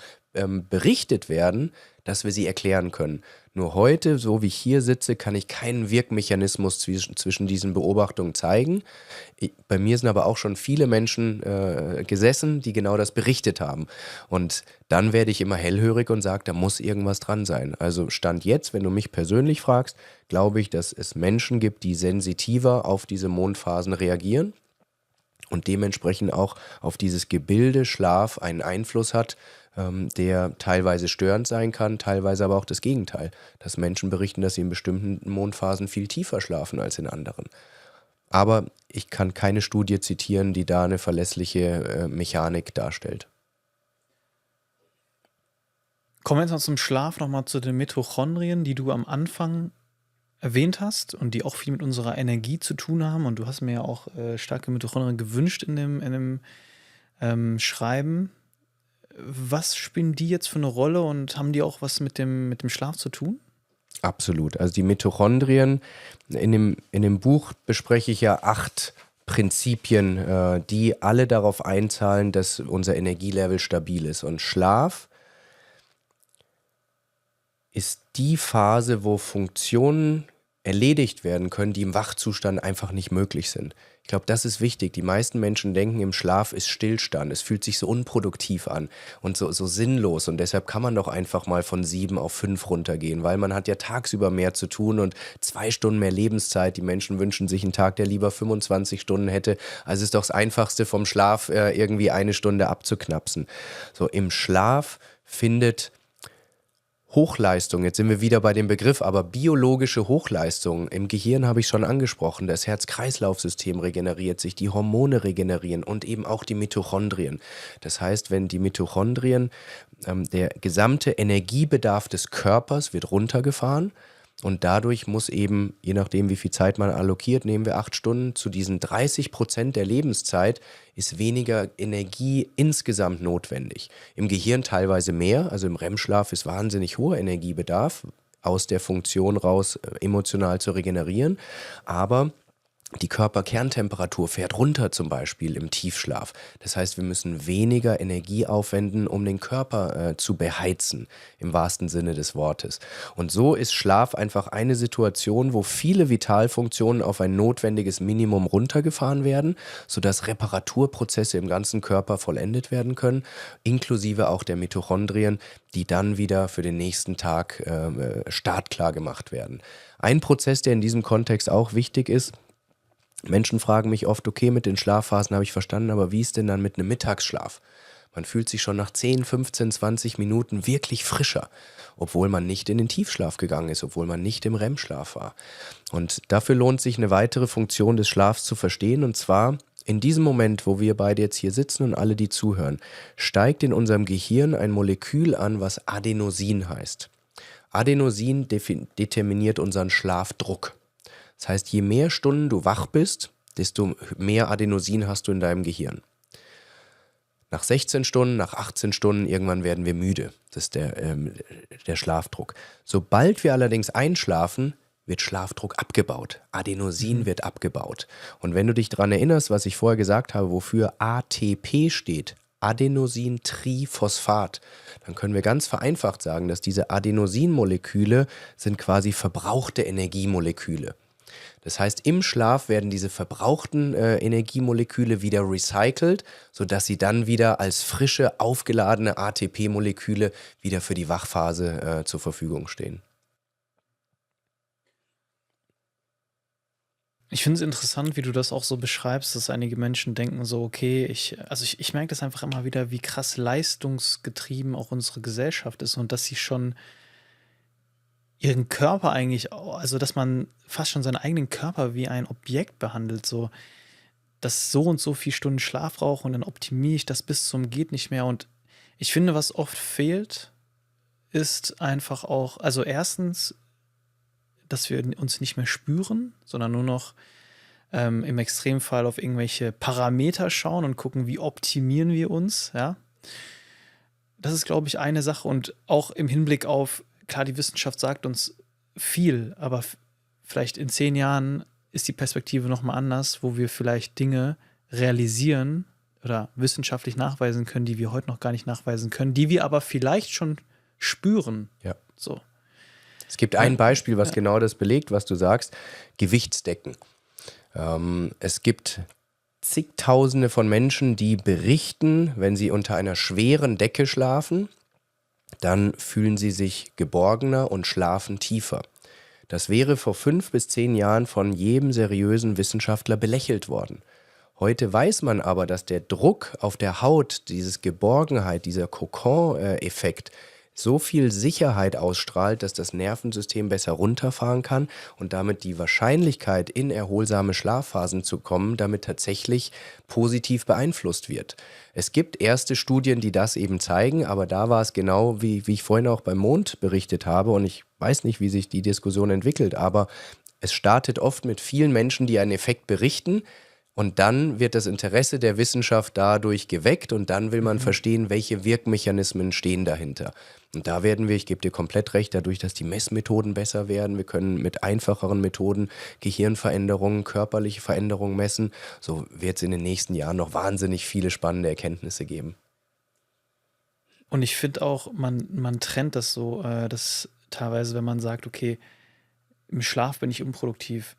berichtet werden, dass wir sie erklären können. Nur heute, so wie ich hier sitze, kann ich keinen Wirkmechanismus zwischen diesen Beobachtungen zeigen. Bei mir sind aber auch schon viele Menschen gesessen, die genau das berichtet haben. Und dann werde ich immer hellhörig und sage, da muss irgendwas dran sein. Also Stand jetzt, wenn du mich persönlich fragst, glaube ich, dass es Menschen gibt, die sensitiver auf diese Mondphasen reagieren und dementsprechend auch auf dieses Gebilde Schlaf einen Einfluss hat, der teilweise störend sein kann, teilweise aber auch das Gegenteil. Dass Menschen berichten, dass sie in bestimmten Mondphasen viel tiefer schlafen als in anderen. Aber ich kann keine Studie zitieren, die da eine verlässliche Mechanik darstellt. Kommen wir jetzt noch zum Schlaf, nochmal zu den Mitochondrien, die du am Anfang erwähnt hast und die auch viel mit unserer Energie zu tun haben. Und du hast mir ja auch starke Mitochondrien gewünscht in dem Schreiben. Was spielen die jetzt für eine Rolle und haben die auch was mit dem Schlaf zu tun? Absolut. Also die Mitochondrien, in dem Buch bespreche ich ja 8 Prinzipien, die alle darauf einzahlen, dass unser Energielevel stabil ist. Und Schlaf ist die Phase, wo Funktionen erledigt werden können, die im Wachzustand einfach nicht möglich sind. Ich glaube, das ist wichtig. Die meisten Menschen denken, im Schlaf ist Stillstand. Es fühlt sich so unproduktiv an und so sinnlos. Und deshalb kann man doch einfach mal von 7 auf 5 runtergehen, weil man hat ja tagsüber mehr zu tun und 2 Stunden mehr Lebenszeit. Die Menschen wünschen sich einen Tag, der lieber 25 Stunden hätte. Also ist doch das Einfachste vom Schlaf, irgendwie 1 Stunde abzuknapsen. So, im Schlaf findet Hochleistung, jetzt sind wir wieder bei dem Begriff, aber biologische Hochleistung. Im Gehirn habe ich schon angesprochen, das Herz-Kreislauf-System regeneriert sich, die Hormone regenerieren und eben auch die Mitochondrien. Das heißt, wenn die Mitochondrien, der gesamte Energiebedarf des Körpers wird runtergefahren und dadurch muss eben, je nachdem wie viel Zeit man allokiert, nehmen wir 8 Stunden, zu diesen 30% der Lebenszeit ist weniger Energie insgesamt notwendig. Im Gehirn teilweise mehr, also im REM-Schlaf ist wahnsinnig hoher Energiebedarf, aus der Funktion raus emotional zu regenerieren, aber die Körperkerntemperatur fährt runter zum Beispiel im Tiefschlaf. Das heißt, wir müssen weniger Energie aufwenden, um den Körper zu beheizen, im wahrsten Sinne des Wortes. Und so ist Schlaf einfach eine Situation, wo viele Vitalfunktionen auf ein notwendiges Minimum runtergefahren werden, sodass Reparaturprozesse im ganzen Körper vollendet werden können, inklusive auch der Mitochondrien, die dann wieder für den nächsten Tag startklar gemacht werden. Ein Prozess, der in diesem Kontext auch wichtig ist: Menschen fragen mich oft, okay, mit den Schlafphasen habe ich verstanden, aber wie ist denn dann mit einem Mittagsschlaf? Man fühlt sich schon nach 10, 15, 20 Minuten wirklich frischer, obwohl man nicht in den Tiefschlaf gegangen ist, obwohl man nicht im REM-Schlaf war. Und dafür lohnt sich eine weitere Funktion des Schlafs zu verstehen, und zwar: In diesem Moment, wo wir beide jetzt hier sitzen und alle, die zuhören, steigt in unserem Gehirn ein Molekül an, was Adenosin heißt. Adenosin determiniert unseren Schlafdruck. Das heißt, je mehr Stunden du wach bist, desto mehr Adenosin hast du in deinem Gehirn. Nach 16 Stunden, nach 18 Stunden, irgendwann werden wir müde. Das ist der Schlafdruck. Sobald wir allerdings einschlafen, wird Schlafdruck abgebaut. Adenosin wird abgebaut. Und wenn du dich daran erinnerst, was ich vorher gesagt habe, wofür ATP steht, Adenosintriphosphat, dann können wir ganz vereinfacht sagen, dass diese Adenosinmoleküle sind quasi verbrauchte Energiemoleküle. Das heißt, im Schlaf werden diese verbrauchten Energiemoleküle wieder recycelt, sodass sie dann wieder als frische, aufgeladene ATP-Moleküle wieder für die Wachphase zur Verfügung stehen. Ich finde es interessant, wie du das auch so beschreibst, dass einige Menschen denken so, okay, ich merke das einfach immer wieder, wie krass leistungsgetrieben auch unsere Gesellschaft ist und dass sie schon ihren Körper eigentlich, also dass man fast schon seinen eigenen Körper wie ein Objekt behandelt, so, dass so und so viele Stunden Schlaf brauche und dann optimiere ich das bis zum geht nicht mehr. Und ich finde, was oft fehlt, ist einfach auch, also erstens, dass wir uns nicht mehr spüren, sondern nur noch im Extremfall auf irgendwelche Parameter schauen und gucken, wie optimieren wir uns, ja. Das ist, glaube ich, eine Sache, und auch im Hinblick auf, klar, die Wissenschaft sagt uns viel, aber vielleicht in 10 Jahren ist die Perspektive nochmal anders, wo wir vielleicht Dinge realisieren oder wissenschaftlich nachweisen können, die wir heute noch gar nicht nachweisen können, die wir aber vielleicht schon spüren. Ja. So. Es gibt ein Beispiel, was genau das belegt, was du sagst: Gewichtsdecken. Es gibt zigtausende von Menschen, die berichten, wenn sie unter einer schweren Decke schlafen, dann fühlen sie sich geborgener und schlafen tiefer. Das wäre vor 5 bis 10 Jahren von jedem seriösen Wissenschaftler belächelt worden. Heute weiß man aber, dass der Druck auf der Haut, dieses Geborgenheit, dieser Kokon-Effekt so viel Sicherheit ausstrahlt, dass das Nervensystem besser runterfahren kann und damit die Wahrscheinlichkeit, in erholsame Schlafphasen zu kommen, damit tatsächlich positiv beeinflusst wird. Es gibt erste Studien, die das eben zeigen, aber da war es genau, wie ich vorhin auch beim Mond berichtet habe, und ich weiß nicht, wie sich die Diskussion entwickelt, aber es startet oft mit vielen Menschen, die einen Effekt berichten. Und dann wird das Interesse der Wissenschaft dadurch geweckt und dann will man verstehen, welche Wirkmechanismen stehen dahinter. Und da werden wir, ich gebe dir komplett recht, dadurch, dass die Messmethoden besser werden, wir können mit einfacheren Methoden Gehirnveränderungen, körperliche Veränderungen messen, so wird es in den nächsten Jahren noch wahnsinnig viele spannende Erkenntnisse geben. Und ich finde auch, man trennt das so, dass teilweise, wenn man sagt, okay, im Schlaf bin ich unproduktiv,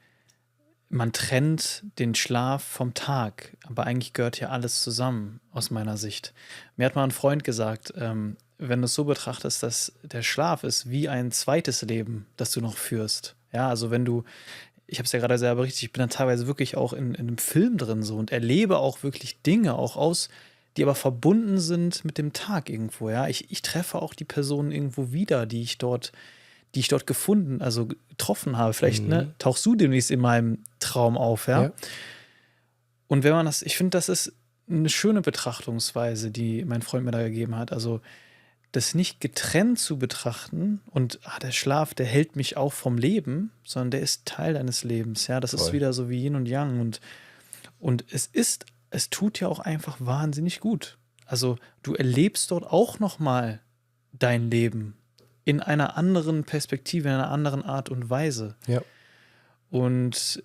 man trennt den Schlaf vom Tag, aber eigentlich gehört ja alles zusammen, aus meiner Sicht. Mir hat mal ein Freund gesagt, wenn du es so betrachtest, dass der Schlaf ist wie ein zweites Leben, das du noch führst. Ja, also ich habe es ja gerade selber berichtet, ich bin dann teilweise wirklich auch in einem Film drin so und erlebe auch wirklich Dinge die aber verbunden sind mit dem Tag irgendwo. Ja, ich treffe auch die Personen irgendwo wieder, die ich dort getroffen habe. Vielleicht tauchst du demnächst in meinem Traum auf, ja? Und wenn man ich finde, das ist eine schöne Betrachtungsweise, die mein Freund mir da gegeben hat. Also das nicht getrennt zu betrachten und der Schlaf, der hält mich auch vom Leben, sondern der ist Teil deines Lebens, ja. Das ist wieder so wie Yin und Yang und es tut ja auch einfach wahnsinnig gut. Also du erlebst dort auch nochmal dein Leben in einer anderen Perspektive, in einer anderen Art und Weise. Ja. Und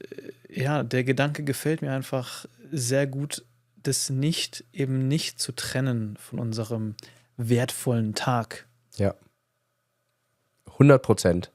der Gedanke gefällt mir einfach sehr gut, das eben nicht zu trennen von unserem wertvollen Tag. Ja, 100%.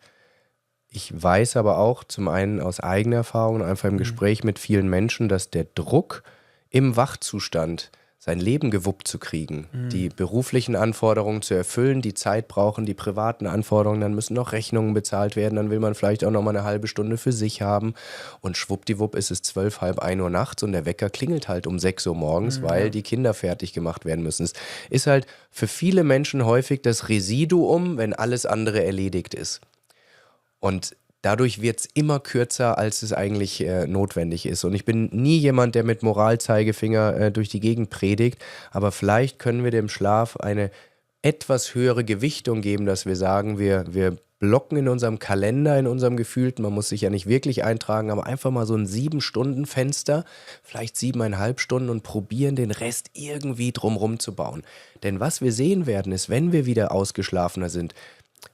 Ich weiß aber auch zum einen aus eigener Erfahrung und einfach im Gespräch mit vielen Menschen, dass der Druck im Wachzustand sein Leben gewuppt zu kriegen, die beruflichen Anforderungen zu erfüllen, die Zeit brauchen, die privaten Anforderungen, dann müssen noch Rechnungen bezahlt werden, dann will man vielleicht auch noch mal eine halbe Stunde für sich haben und schwuppdiwupp ist es 12, halb 1 Uhr nachts und der Wecker klingelt halt um 6 Uhr morgens, weil die Kinder fertig gemacht werden müssen. Es ist halt für viele Menschen häufig das Residuum, wenn alles andere erledigt ist. Und dadurch wird es immer kürzer, als es eigentlich notwendig ist. Und ich bin nie jemand, der mit Moralzeigefinger durch die Gegend predigt, aber vielleicht können wir dem Schlaf eine etwas höhere Gewichtung geben, dass wir sagen, wir blocken in unserem Kalender, in unserem Gefühlten, man muss sich ja nicht wirklich eintragen, aber einfach mal so ein 7-Stunden-Fenster, vielleicht 7,5 Stunden und probieren, den Rest irgendwie drumrum zu bauen. Denn was wir sehen werden, ist, wenn wir wieder ausgeschlafener sind,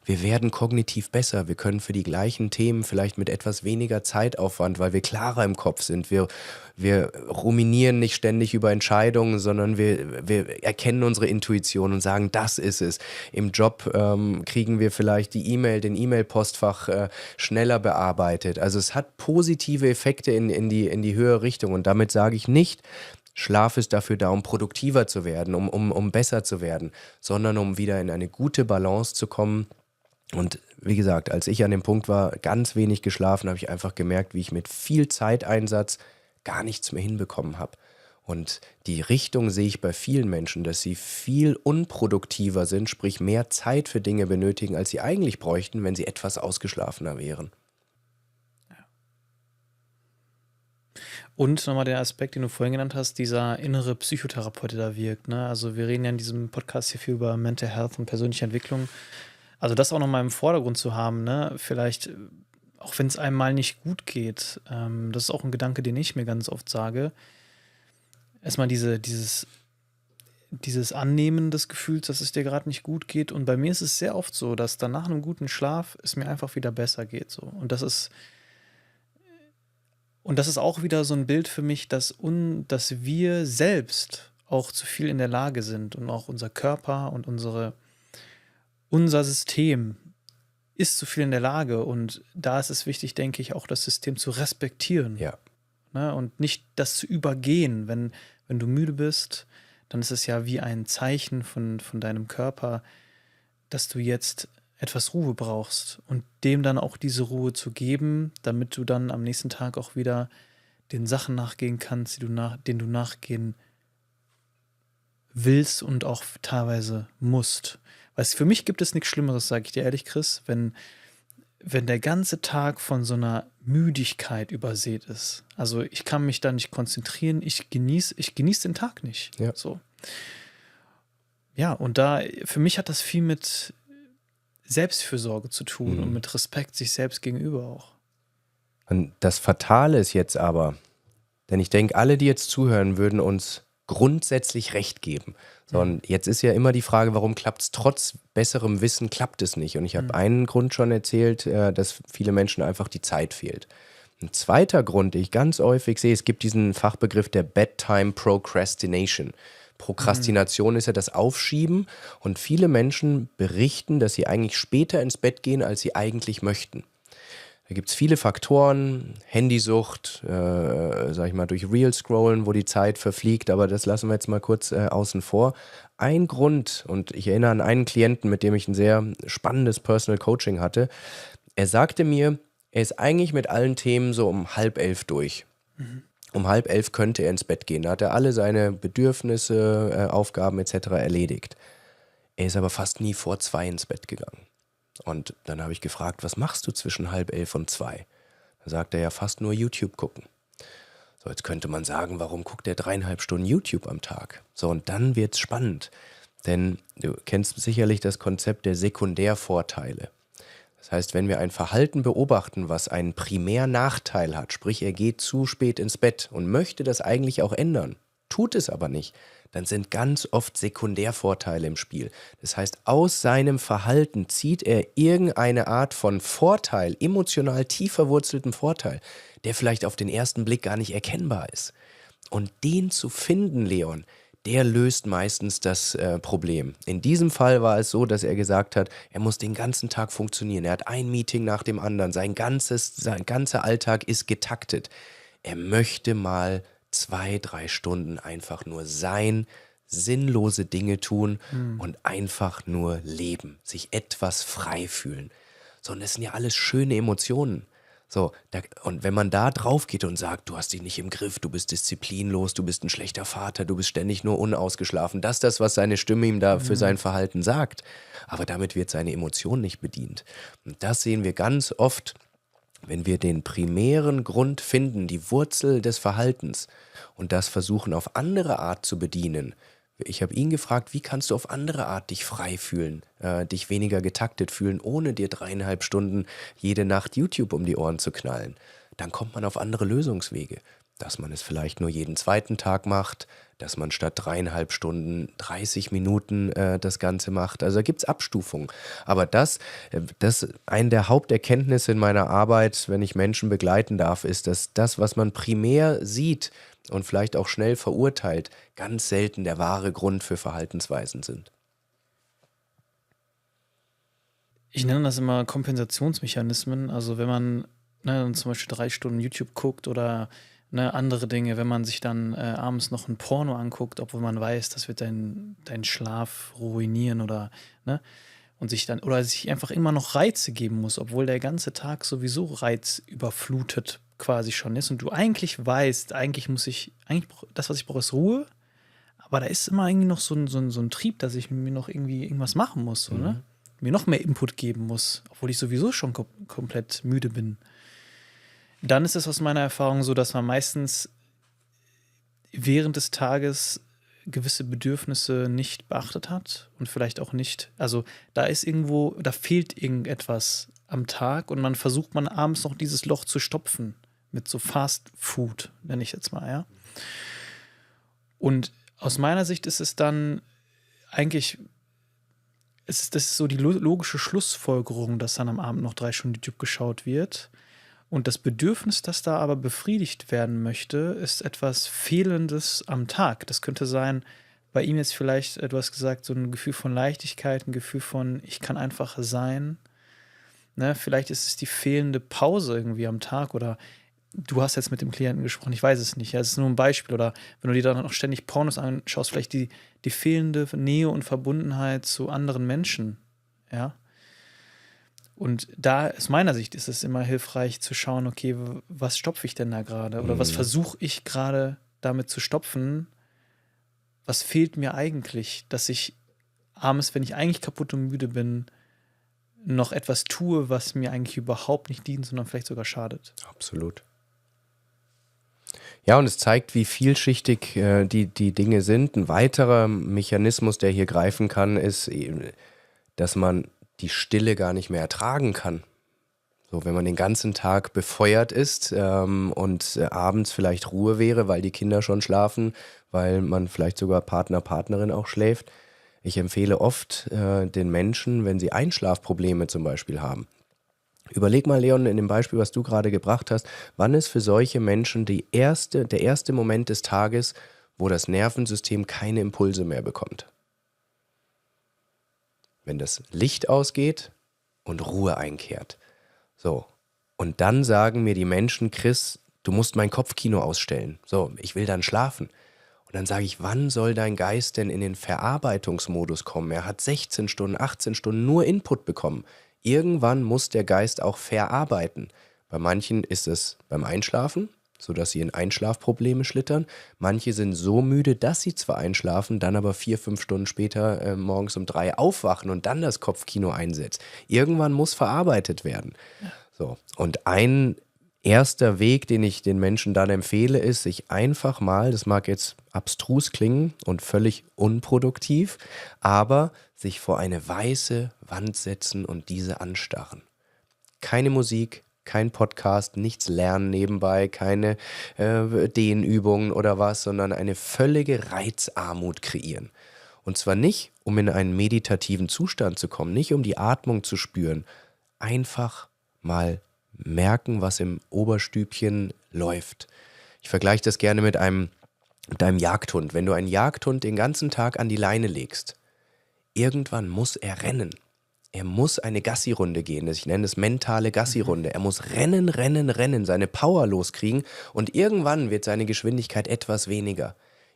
wir werden kognitiv besser, wir können für die gleichen Themen vielleicht mit etwas weniger Zeitaufwand, weil wir klarer im Kopf sind, wir ruminieren nicht ständig über Entscheidungen, sondern wir erkennen unsere Intuition und sagen, das ist es. Im Job kriegen wir vielleicht den E-Mail-Postfach schneller bearbeitet. Also es hat positive Effekte in die höhere Richtung und damit sage ich nicht, Schlaf ist dafür da, um produktiver zu werden, um besser zu werden, sondern um wieder in eine gute Balance zu kommen. Und wie gesagt, als ich an dem Punkt war, ganz wenig geschlafen, habe ich einfach gemerkt, wie ich mit viel Zeiteinsatz gar nichts mehr hinbekommen habe. Und die Richtung sehe ich bei vielen Menschen, dass sie viel unproduktiver sind, sprich mehr Zeit für Dinge benötigen, als sie eigentlich bräuchten, wenn sie etwas ausgeschlafener wären. Und nochmal der Aspekt, den du vorhin genannt hast, dieser innere Psychotherapeut, der da wirkt. Ne? Also wir reden ja in diesem Podcast hier viel über Mental Health und persönliche Entwicklung. Also das auch nochmal im Vordergrund zu haben, ne? Vielleicht, auch wenn es einem mal nicht gut geht, das ist auch ein Gedanke, den ich mir ganz oft sage. Erstmal dieses Annehmen des Gefühls, dass es dir gerade nicht gut geht. Und bei mir ist es sehr oft so, dass dann nach einem guten Schlaf es mir einfach wieder besser geht. So. Und das ist auch wieder so ein Bild für mich, dass wir selbst auch zu viel in der Lage sind und auch unser Körper und unser System ist zu viel in der Lage. Und da ist es wichtig, denke ich, auch das System zu respektieren. Ja. Ne? Und nicht das zu übergehen. Wenn du müde bist, dann ist es ja wie ein Zeichen von deinem Körper, dass du jetzt etwas Ruhe brauchst und dem dann auch diese Ruhe zu geben, damit du dann am nächsten Tag auch wieder den Sachen nachgehen kannst, denen du nachgehen willst und auch teilweise musst. Weißt, für mich gibt es nichts Schlimmeres, sage ich dir ehrlich, Chris, wenn der ganze Tag von so einer Müdigkeit übersät ist. Also ich kann mich da nicht konzentrieren, ich genieße den Tag nicht. Ja. So. Ja, und für mich hat das viel mit Selbstfürsorge zu tun und mit Respekt sich selbst gegenüber auch. Und das Fatale ist jetzt aber, denn ich denke, alle, die jetzt zuhören, würden uns grundsätzlich recht geben. So, und jetzt ist ja immer die Frage, warum klappt es trotz besserem Wissen, klappt es nicht? Und ich habe einen Grund schon erzählt, dass viele Menschen einfach die Zeit fehlt. Ein zweiter Grund, den ich ganz häufig sehe, es gibt diesen Fachbegriff der Bedtime Procrastination. Prokrastination ist ja das Aufschieben und viele Menschen berichten, dass sie eigentlich später ins Bett gehen, als sie eigentlich möchten. Da gibt es viele Faktoren, Handysucht, sag ich mal, durch Reel-Scrollen, wo die Zeit verfliegt, aber das lassen wir jetzt mal kurz außen vor. Ein Grund, und ich erinnere an einen Klienten, mit dem ich ein sehr spannendes Personal Coaching hatte, er sagte mir, er ist eigentlich mit allen Themen so um 10:30 durch. Um 10:30 könnte er ins Bett gehen, da hat er alle seine Bedürfnisse, Aufgaben etc. erledigt. Er ist aber fast nie vor 2 ins Bett gegangen. Und dann habe ich gefragt, was machst du zwischen 10:30 und 2? Da sagt er ja fast nur YouTube gucken. So, jetzt könnte man sagen, warum guckt er 3,5 Stunden YouTube am Tag? So, und dann wird's spannend. Denn du kennst sicherlich das Konzept der Sekundärvorteile. Das heißt, wenn wir ein Verhalten beobachten, was einen Primärnachteil hat, sprich er geht zu spät ins Bett und möchte das eigentlich auch ändern, tut es aber nicht, dann sind ganz oft Sekundärvorteile im Spiel. Das heißt, aus seinem Verhalten zieht er irgendeine Art von Vorteil, emotional tief verwurzeltem Vorteil, der vielleicht auf den ersten Blick gar nicht erkennbar ist. Und den zu finden, Leon, der löst meistens das Problem. In diesem Fall war es so, dass er gesagt hat, er muss den ganzen Tag funktionieren. Er hat ein Meeting nach dem anderen. Sein ganzer Alltag ist getaktet. Er möchte mal 2-3 Stunden einfach nur sein, sinnlose Dinge tun und einfach nur leben, sich etwas frei fühlen. So, und das sind ja alles schöne Emotionen. So, und wenn man da drauf geht und sagt, du hast dich nicht im Griff, du bist disziplinlos, du bist ein schlechter Vater, du bist ständig nur unausgeschlafen, das ist das, was seine Stimme ihm da für sein Verhalten sagt. Aber damit wird seine Emotion nicht bedient. Und das sehen wir ganz oft, wenn wir den primären Grund finden, die Wurzel des Verhaltens und das versuchen auf andere Art zu bedienen. Ich habe ihn gefragt, wie kannst du auf andere Art dich frei fühlen, dich weniger getaktet fühlen, ohne dir 3,5 Stunden jede Nacht YouTube um die Ohren zu knallen. Dann kommt man auf andere Lösungswege. Dass man es vielleicht nur jeden zweiten Tag macht, dass man statt 3,5 Stunden 30 Minuten das Ganze macht. Also da gibt es Abstufungen. Aber das eine der Haupterkenntnisse in meiner Arbeit, wenn ich Menschen begleiten darf, ist, dass das, was man primär sieht und vielleicht auch schnell verurteilt, ganz selten der wahre Grund für Verhaltensweisen sind. Ich nenne das immer Kompensationsmechanismen. Also wenn man zum Beispiel 3 Stunden YouTube guckt oder andere Dinge, wenn man sich dann abends noch ein Porno anguckt, obwohl man weiß, das wird deinen Schlaf ruinieren oder und sich einfach immer noch Reize geben muss, obwohl der ganze Tag sowieso reizüberflutet quasi schon ist und du eigentlich weißt, das, was ich brauche, ist Ruhe, aber da ist immer irgendwie noch so ein Trieb, dass ich mir noch irgendwie irgendwas machen muss, oder? Mir noch mehr Input geben muss, obwohl ich sowieso schon komplett müde bin. Dann ist es aus meiner Erfahrung so, dass man meistens während des Tages gewisse Bedürfnisse nicht beachtet hat und vielleicht auch nicht, also da fehlt irgendetwas am Tag und man versucht abends noch dieses Loch zu stopfen mit so Fast Food, nenne ich jetzt mal, ja. Und aus meiner Sicht ist es dann eigentlich, das ist so die logische Schlussfolgerung, dass dann am Abend noch 3 Stunden YouTube geschaut wird. Und das Bedürfnis, das da aber befriedigt werden möchte, ist etwas Fehlendes am Tag. Das könnte sein, bei ihm jetzt vielleicht, du hast gesagt, so ein Gefühl von Leichtigkeit, ein Gefühl von, ich kann einfach sein. Vielleicht ist es die fehlende Pause irgendwie am Tag oder du hast jetzt mit dem Klienten gesprochen, ich weiß es nicht. Ja, es ist nur ein Beispiel. Oder wenn du dir dann noch ständig Pornos anschaust, vielleicht die fehlende Nähe und Verbundenheit zu anderen Menschen. Ja. Und da, aus meiner Sicht, ist es immer hilfreich zu schauen, okay, was stopfe ich denn da gerade? Oder was versuche ich gerade damit zu stopfen? Was fehlt mir eigentlich, dass ich abends, wenn ich eigentlich kaputt und müde bin, noch etwas tue, was mir eigentlich überhaupt nicht dient, sondern vielleicht sogar schadet. Absolut. Ja, und es zeigt, wie vielschichtig die Dinge sind. Ein weiterer Mechanismus, der hier greifen kann, ist, dass man die Stille gar nicht mehr ertragen kann. So, wenn man den ganzen Tag befeuert ist und abends vielleicht Ruhe wäre, weil die Kinder schon schlafen, weil man vielleicht sogar Partner, Partnerin auch schläft. Ich empfehle oft den Menschen, wenn sie Einschlafprobleme zum Beispiel haben. Überleg mal, Leon, in dem Beispiel, was du gerade gebracht hast, wann ist für solche Menschen der erste Moment des Tages, wo das Nervensystem keine Impulse mehr bekommt? Wenn das Licht ausgeht und Ruhe einkehrt. So, und dann sagen mir die Menschen, Chris, du musst mein Kopfkino ausstellen. So, ich will dann schlafen. Und dann sage ich, wann soll dein Geist denn in den Verarbeitungsmodus kommen? Er hat 16 Stunden, 18 Stunden nur Input bekommen. Irgendwann muss der Geist auch verarbeiten. Bei manchen ist es beim Einschlafen, sodass sie in Einschlafprobleme schlittern. Manche sind so müde, dass sie zwar einschlafen, dann aber 4-5 Stunden später morgens um 3 aufwachen und dann das Kopfkino einsetzt. Irgendwann muss verarbeitet werden. So. Und ein erster Weg, den ich den Menschen dann empfehle, ist, sich einfach mal, das mag jetzt abstrus klingen und völlig unproduktiv, aber sich vor eine weiße Wand setzen und diese anstarren. Keine Musik, kein Podcast, nichts lernen nebenbei, keine Dehnübungen oder was, sondern eine völlige Reizarmut kreieren. Und zwar nicht, um in einen meditativen Zustand zu kommen, nicht um die Atmung zu spüren, einfach mal merken, was im Oberstübchen läuft. Ich vergleiche das gerne mit einem Jagdhund. Wenn du einen Jagdhund den ganzen Tag an die Leine legst, irgendwann muss er rennen. Er muss eine Gassi-Runde gehen. Ich nenne es mentale Gassi-Runde. Er muss rennen, seine Power loskriegen und irgendwann wird seine Geschwindigkeit etwas weniger.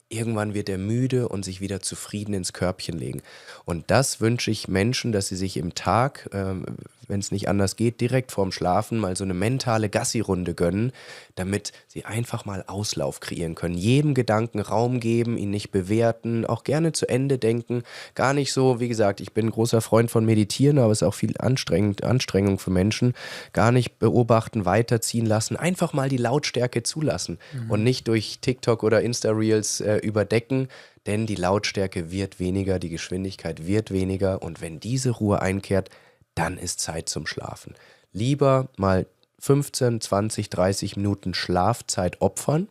Irgendwann wird er müde und sich wieder zufrieden ins Körbchen legen. Und das wünsche ich Menschen, dass sie sich im Tag, wenn es nicht anders geht, direkt vorm Schlafen mal so eine mentale Gassi-Runde gönnen, damit sie einfach mal Auslauf kreieren können. Jedem Gedanken Raum geben, ihn nicht bewerten, auch gerne zu Ende denken. Gar nicht so, wie gesagt, ich bin ein großer Freund von Meditieren, aber es ist auch viel Anstrengung für Menschen. Gar nicht beobachten, weiterziehen lassen, einfach mal die Lautstärke zulassen und nicht durch TikTok oder Insta-Reels überdecken, denn die Lautstärke wird weniger, die Geschwindigkeit wird weniger und wenn diese Ruhe einkehrt, dann ist Zeit zum Schlafen. Lieber mal 15, 20, 30 Minuten Schlafzeit opfern,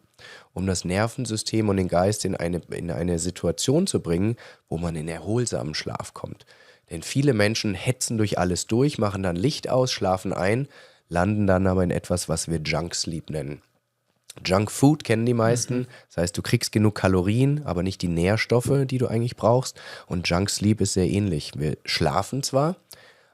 um das Nervensystem und den Geist in eine Situation zu bringen, wo man in erholsamen Schlaf kommt. Denn viele Menschen hetzen durch alles durch, machen dann Licht aus, schlafen ein, landen dann aber in etwas, was wir Junk Sleep nennen. Junk Food kennen die meisten, das heißt, du kriegst genug Kalorien, aber nicht die Nährstoffe, die du eigentlich brauchst. Und Junk Sleep ist sehr ähnlich. Wir schlafen zwar,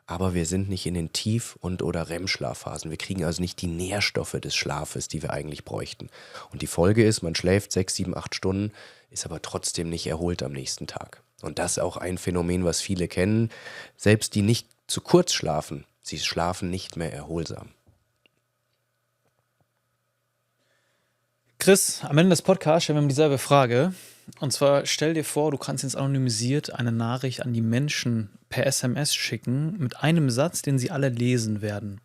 aber wir sind nicht in den Tief- oder REM-Schlafphasen. Wir kriegen also nicht die Nährstoffe des Schlafes, die wir eigentlich bräuchten. Und die Folge ist, man schläft 6, 7, 8 Stunden, ist aber trotzdem nicht erholt am nächsten Tag. Und das ist auch ein Phänomen, was viele kennen. Selbst die nicht zu kurz schlafen, sie schlafen nicht mehr erholsam. Chris, am Ende des Podcasts stellen wir dieselbe Frage. Und zwar stell dir vor, du kannst jetzt anonymisiert eine Nachricht an die Menschen per SMS schicken mit einem Satz, den sie alle lesen werden.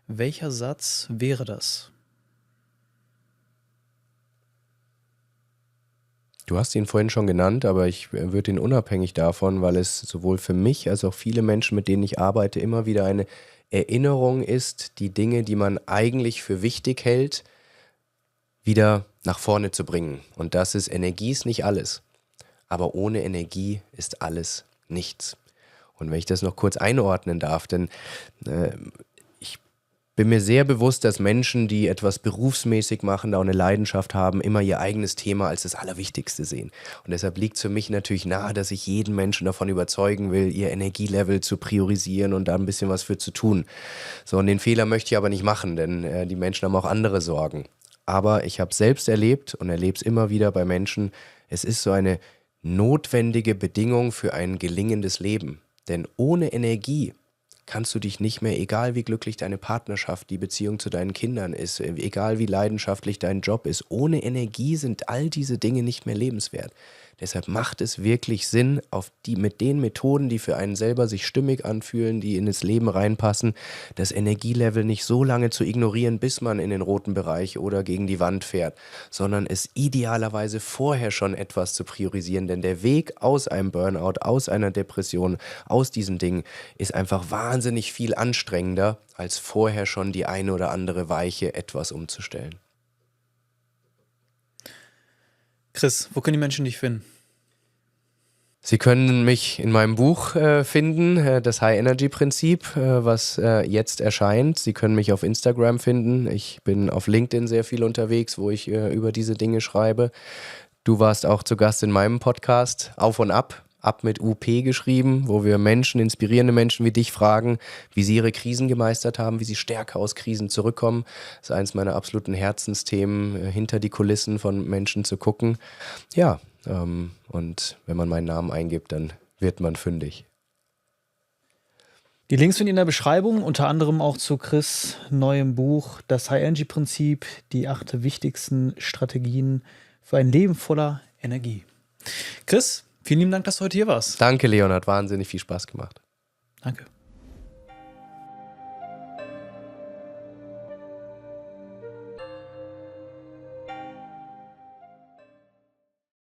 Welcher Satz wäre das? Du hast ihn vorhin schon genannt, aber ich würde ihn unabhängig davon, weil es sowohl für mich als auch viele Menschen, mit denen ich arbeite, immer wieder eine Erinnerung ist, die Dinge, die man eigentlich für wichtig hält, wieder nach vorne zu bringen. Und das ist, Energie ist nicht alles. Aber ohne Energie ist alles nichts. Und wenn ich das noch kurz einordnen darf, denn ich bin mir sehr bewusst, dass Menschen, die etwas berufsmäßig machen, da auch eine Leidenschaft haben, immer ihr eigenes Thema als das Allerwichtigste sehen. Und deshalb liegt es für mich natürlich nahe, dass ich jeden Menschen davon überzeugen will, ihr Energielevel zu priorisieren und da ein bisschen was für zu tun. So, und den Fehler möchte ich aber nicht machen, denn die Menschen haben auch andere Sorgen. Aber ich habe selbst erlebt und erlebe es immer wieder bei Menschen, es ist so eine notwendige Bedingung für ein gelingendes Leben. Denn ohne Energie kannst du dich nicht mehr, egal wie glücklich deine Partnerschaft, die Beziehung zu deinen Kindern ist, egal wie leidenschaftlich dein Job ist, ohne Energie sind all diese Dinge nicht mehr lebenswert. Deshalb macht es wirklich Sinn, mit den Methoden, die für einen selber sich stimmig anfühlen, die in das Leben reinpassen, das Energielevel nicht so lange zu ignorieren, bis man in den roten Bereich oder gegen die Wand fährt, sondern es idealerweise vorher schon etwas zu priorisieren. Denn der Weg aus einem Burnout, aus einer Depression, aus diesen Dingen ist einfach wahnsinnig viel anstrengender, als vorher schon die eine oder andere Weiche etwas umzustellen. Chris, wo können die Menschen dich finden? Sie können mich in meinem Buch finden, das High-Energy-Prinzip, was jetzt erscheint. Sie können mich auf Instagram finden. Ich bin auf LinkedIn sehr viel unterwegs, wo ich über diese Dinge schreibe. Du warst auch zu Gast in meinem Podcast Auf und Ab mit UP geschrieben, wo wir inspirierende Menschen wie dich fragen, wie sie ihre Krisen gemeistert haben, wie sie stärker aus Krisen zurückkommen. Das ist eines meiner absoluten Herzensthemen, hinter die Kulissen von Menschen zu gucken. Ja, und wenn man meinen Namen eingibt, dann wird man fündig. Die Links findet ihr in der Beschreibung, unter anderem auch zu Chris' neuem Buch, das High-Energy-Prinzip, die 8 wichtigsten Strategien für ein Leben voller Energie. Chris, vielen lieben Dank, dass du heute hier warst. Danke, Leon, hat wahnsinnig viel Spaß gemacht. Danke.